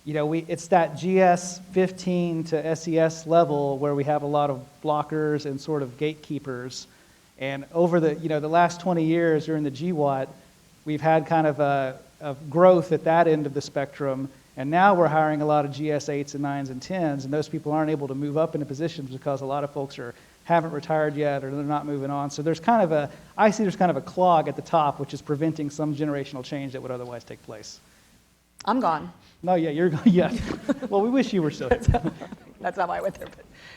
It's that GS 15 to SES level where we have a lot of blockers and sort of gatekeepers. And over the last 20 years during the GWAT, we've had kind of a growth at that end of the spectrum. And now we're hiring a lot of GS 8s and 9s and 10s, and those people aren't able to move up into positions because a lot of folks haven't retired yet or they're not moving on. So there's kind of a clog at the top, which is preventing some generational change that would otherwise take place. I'm gone. No, yeah, you're going, yeah. Well, we wish you were still here. That's not why I went there,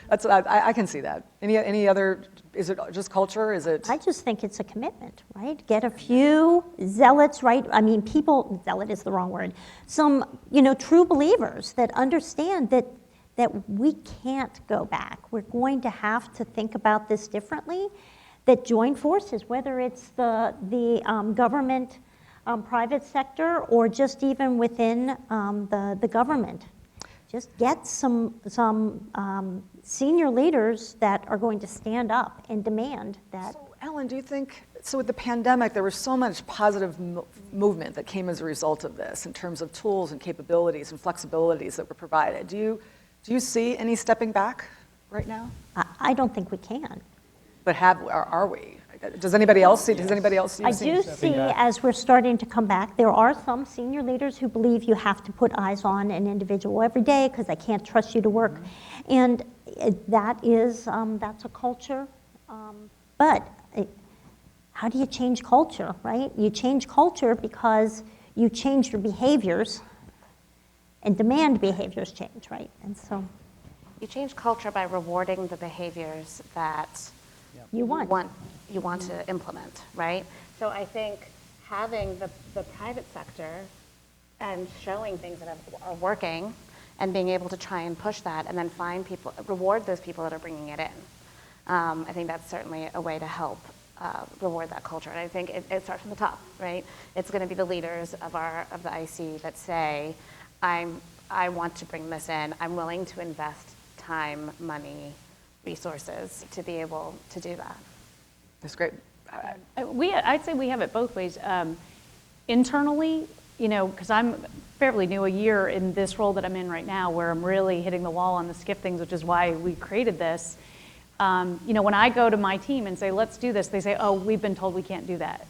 but I can see that. Any other, is it just culture? Is it? I just think it's a commitment, right? Get a few zealots, right? I mean, people, zealot is the wrong word. Some, true believers that understand that we can't go back. We're going to have to think about this differently, that join forces, whether it's the government, private sector, or just even within the government. Just get some senior leaders that are going to stand up and demand that. So, Ellen, do you think, so with the pandemic, there was so much positive movement that came as a result of this in terms of tools and capabilities and flexibilities that were provided. Do you see any stepping back right now? I don't think we can. But are we? Does anybody else see? Does anybody else see? I do see, as we're starting to come back, there are some senior leaders who believe you have to put eyes on an individual every day because I can't trust you to work, and that's a culture. But how do you change culture, right? You change culture because you change your behaviors, and demand behaviors change, right? And so You change culture by rewarding the behaviors that you want to implement, right? So I think having the private sector and showing things that are working and being able to try and push that and then find people, reward those people that are bringing it in. I think that's certainly a way to help reward that culture. And I think it starts from the top, right? It's going to be the leaders of the IC that say, I want to bring this in. I'm willing to invest time, money, resources to be able to do that. That's great. I'd say we have it both ways. Internally, because I'm fairly new, a year in this role that I'm in right now, where I'm really hitting the wall on the skip things, which is why we created this. When I go to my team and say, let's do this, they say, oh, we've been told we can't do that.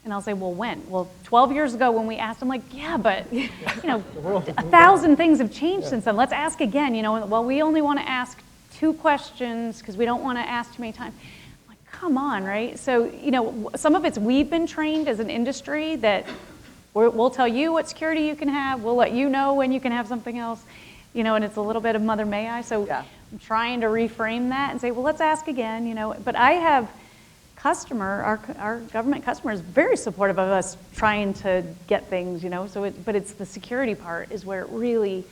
And I'll say, well, when? Well, 12 years ago when we asked, I'm like, yeah, but 1,000 things have changed since then. Let's ask again. Well, we only want to ask 2 questions because we don't want to ask too many times. I'm like, come on, right? So, some of it's we've been trained as an industry that we'll tell you what security you can have. We'll let you know when you can have something else. And it's a little bit of Mother May I. So yeah. I'm trying to reframe that and say, well, let's ask again. But I have our government customer is very supportive of us trying to get things, so but it's the security part is where it really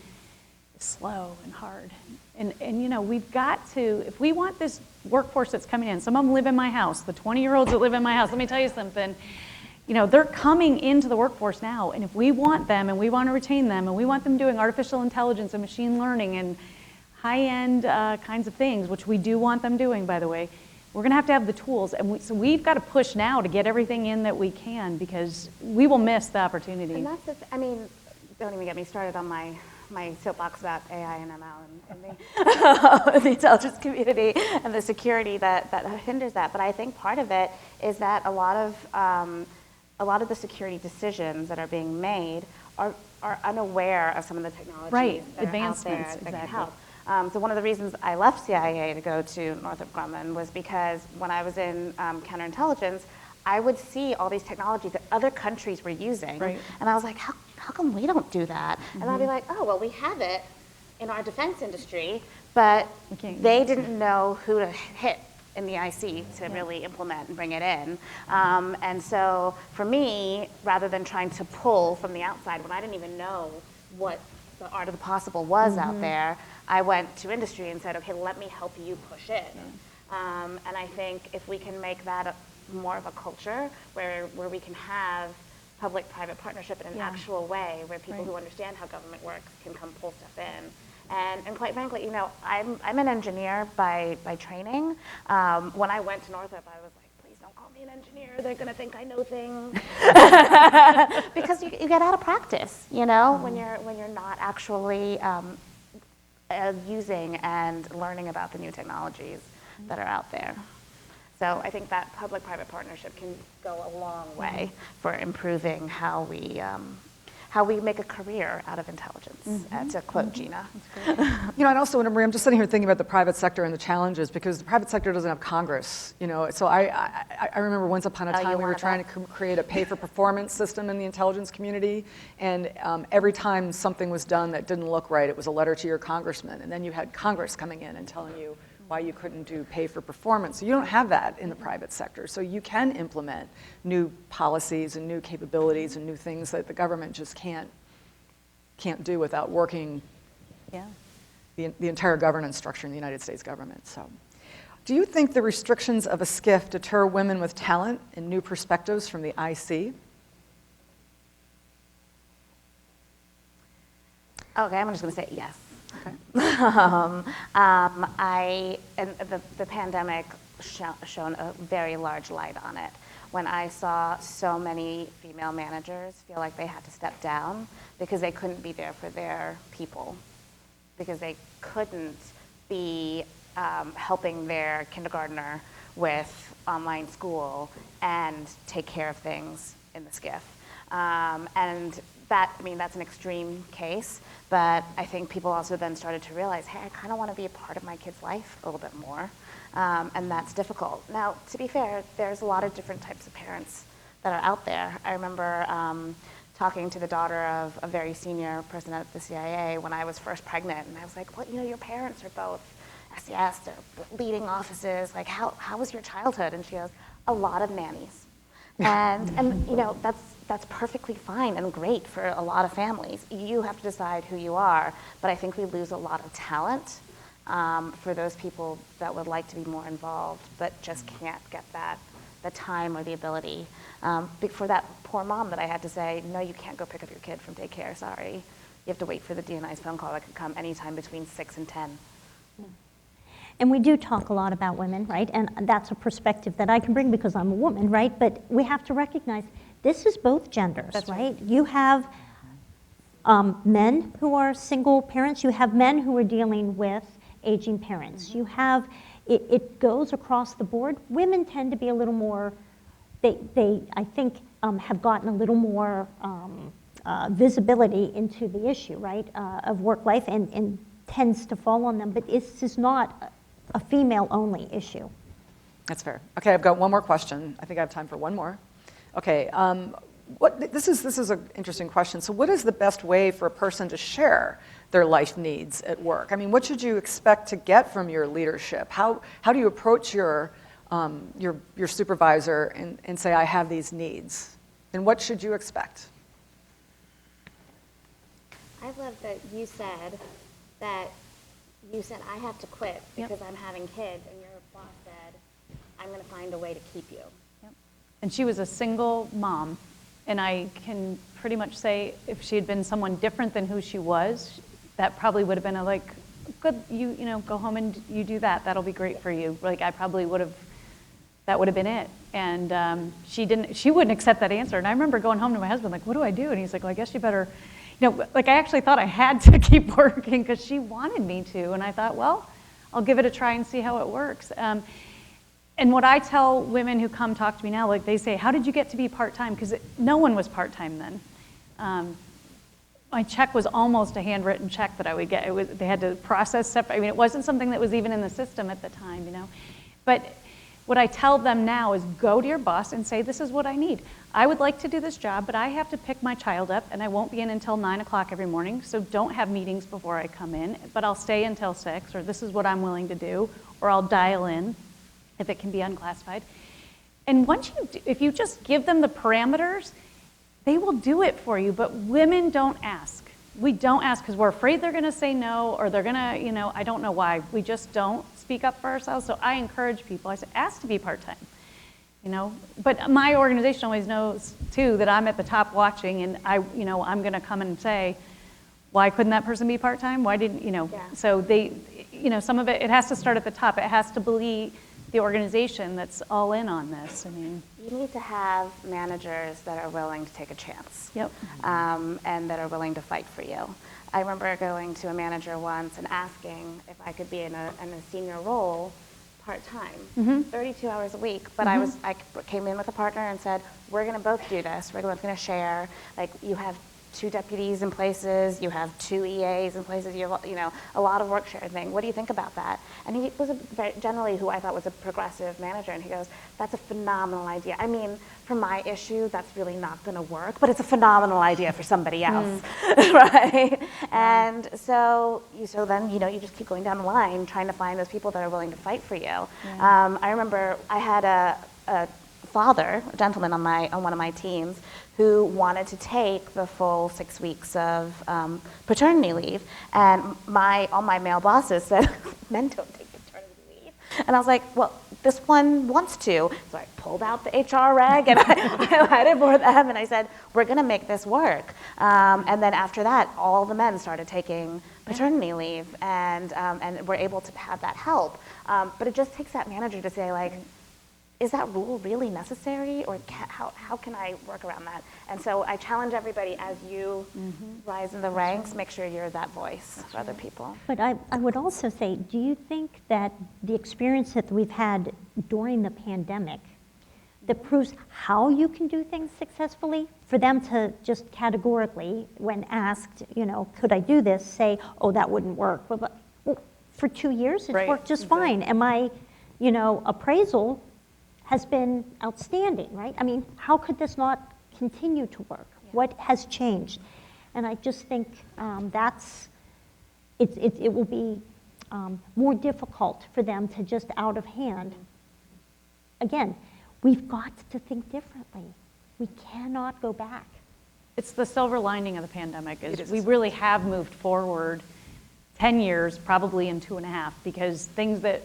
is slow and hard. And we've got to, if we want this workforce that's coming in, some of them live in my house, the 20-year-olds that live in my house, let me tell you something, they're coming into the workforce now, and if we want them and we want to retain them and we want them doing artificial intelligence and machine learning and high-end kinds of things, which we do want them doing, by the way, we're going to have the tools. And so we've got to push now to get everything in that we can, because we will miss the opportunity. And that's I mean, don't even get me started on my soapbox about AI and ML and the intelligence community and the security that hinders that. But I think part of it is that a lot of the security decisions that are being made are unaware of some of the technologies Right, that advancements, are out there that exactly. can help. So one of the reasons I left CIA to go to Northrop Grumman was because when I was in counterintelligence, I would see all these technologies that other countries were using, Right. and I was like, how come we don't do that? And I'd be like, oh, well, we have it in our defense industry, but can't they didn't know who to hit in the IC to really implement and bring it in. And so for me, rather than trying to pull from the outside when I didn't even know what the art of the possible was out there, I went to industry and said, okay, let me help you push it. And I think if we can make that more of a culture where we can have public-private partnership in an actual way, where people who understand how government works can come pull stuff in. And quite frankly, you know, I'm an engineer by training. When I went to Northrop, I was like, please don't call me an engineer. They're going to think I know things. Because you get out of practice, you know, when you're not actually using and learning about the new technologies that are out there. So I think that public-private partnership can go a long way for improving how we make a career out of intelligence, to quote Gina. You know, and also, Marie, I'm just sitting here thinking about the private sector and the challenges, because the private sector doesn't have Congress, you know. So I remember once upon a Oh, time you we were wanted trying that? to create a pay-for-performance system in the intelligence community, and every time something was done that didn't look right, it was a letter to your congressman, and then you had Congress coming in and telling you why you couldn't do pay for performance. So you don't have that in the private sector. So you can implement new policies and new capabilities and new things that the government just can't do without working the entire governance structure in the United States government. So, do you think the restrictions of a SCIF deter women with talent and new perspectives from the IC? Okay, I'm just going to say yes. Okay. And the pandemic shone a very large light on it. When I saw so many female managers feel like they had to step down because they couldn't be there for their people, because they couldn't be helping their kindergartner with online school and take care of things in the SCIF. And that, I mean, that's an extreme case, but I think people also then started to realize, hey, I kind of want to be a part of my kid's life a little bit more, and that's difficult. Now, to be fair, there's a lot of different types of parents that are out there. I remember talking to the daughter of a very senior person at the CIA when I was first pregnant, and I was like, well, you know, your parents are both SES, they're leading offices, like, how was your childhood? And she goes, a lot of nannies. And you know, that's perfectly fine and great for a lot of families. You have to decide who you are, but I think we lose a lot of talent for those people that would like to be more involved, but just can't get the time or the ability. For that poor mom that I had to say, no, you can't go pick up your kid from daycare, sorry. You have to wait for the DNI's phone call that could come anytime between 6 and 10. And we do talk a lot about women, right? And that's a perspective that I can bring because I'm a woman, right? But we have to recognize this is both genders, That's right? You have men who are single parents. You have men who are dealing with aging parents. You have, it goes across the board. Women tend to be a little more, they I think, have gotten a little more visibility into the issue, right, of work life and tends to fall on them. But this is not a female-only issue. That's fair. Okay, I've got one more question. I think I have time for one more. Okay, this is an interesting question. So what is the best way for a person to share their life needs at work? I mean, what should you expect to get from your leadership? How do you approach your supervisor and say, I have these needs? And what should you expect? I love that you said I have to quit because I'm having kids, and your boss said, I'm going to find a way to keep you. Yep. And she was a single mom, and I can pretty much say if she had been someone different than who she was, that probably would have been good, you know, go home and you do that. That'll be great for you. Like, I probably would have that would have been it. And she wouldn't accept that answer. And I remember going home to my husband, like, what do I do? And he's like, well, I guess you better, like I actually thought I had to keep working because she wanted me to. And I thought, well, I'll give it a try and see how it works. And what I tell women who come talk to me now, like they say, how did you get to be part-time? Because no one was part-time then. My check was almost a handwritten check that I would get. They had to process stuff. I mean, it wasn't something that was even in the system at the time, But what I tell them now is go to your boss and say, this is what I need. I would like to do this job, but I have to pick my child up, and I won't be in until 9 o'clock every morning, so don't have meetings before I come in, but I'll stay until 6, or this is what I'm willing to do, or I'll dial in if it can be unclassified. And if you just give them the parameters, they will do it for you, but women don't ask. We don't ask because we're afraid they're gonna say no, or they're gonna, I don't know why. We just don't speak up for ourselves. So I encourage people, I say, ask to be part-time, But my organization always knows too that I'm at the top watching, and I'm gonna come and say, why couldn't that person be part-time? Why didn't, Yeah. So they, some of it has to start at the top. It has to be the organization that's all in on this. You need to have managers that are willing to take a chance. Yep. And that are willing to fight for you. I remember going to a manager once and asking if I could be in a senior role part-time, 32 hours a week, but I came in with a partner and said, we're gonna both do this, we're both gonna share, like you have 2 deputies in places, you have 2 EAs in places, you have a lot of work share thing. What do you think about that? And he was generally who I thought was a progressive manager, and he goes, that's a phenomenal idea. I mean, for my issue, that's really not gonna work, but it's a phenomenal idea for somebody else, right? And so then, you just keep going down the line trying to find those people that are willing to fight for you. Yeah. I remember I had a gentleman on one of my teams who wanted to take the full 6 weeks of paternity leave, and all my male bosses said, men don't take paternity leave. And I was like, well, this one wants to. So I pulled out the HR reg and I had it for them, and I said, we're gonna make this work. And then after that, all the men started taking paternity leave, and we're able to have that help. But it just takes that manager to say, like, is that rule really necessary, or how can I work around that? And so I challenge everybody, as you rise in the ranks, make sure you're that voice for other people. But I would also say, do you think that the experience that we've had during the pandemic that proves how you can do things successfully, for them to just categorically, when asked, could I do this, say, oh, that wouldn't work. Well, for 2 years, it's worked just fine. And my, appraisal has been outstanding, right? I mean, how could this not continue to work? Yeah. What has changed? And I just think it will be more difficult for them to just out of hand. Again, we've got to think differently. We cannot go back. It's the silver lining of the pandemic is we really have moved forward 10 years, probably in 2.5, because things that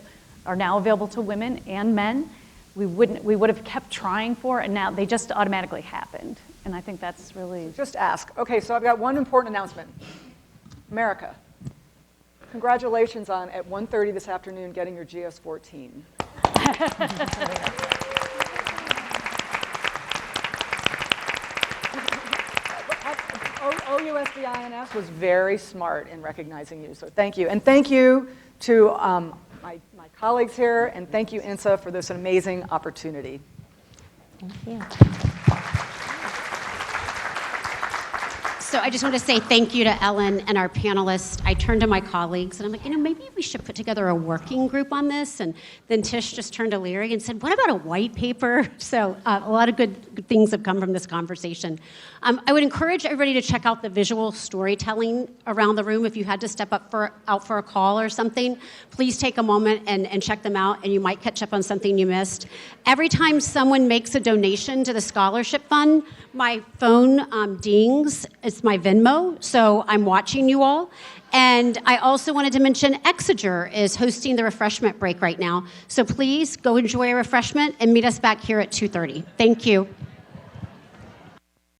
are now available to women and men, we would have kept trying for, and now they just automatically happened. And I think that's really... Just ask. Okay, so I've got one important announcement. America, congratulations on, at 1:30 this afternoon, getting your GS-14. OUSD-INS was very smart in recognizing you, so thank you. And thank you to my colleagues here, and thank you, INSA, for this amazing opportunity. Thank you. So I just want to say thank you to Ellen and our panelists. I turned to my colleagues and I'm like, maybe we should put together a working group on this. And then Tish just turned to Larry and said, what about a white paper? So a lot of good things have come from this conversation. I would encourage everybody to check out the visual storytelling around the room. If you had to step out for a call or something, please take a moment and check them out, and you might catch up on something you missed. Every time someone makes a donation to the scholarship fund, my phone dings. It's my Venmo, so I'm watching you all. And I also wanted to mention Exeger is hosting the refreshment break right now. So please go enjoy a refreshment and meet us back here at 2:30. Thank you.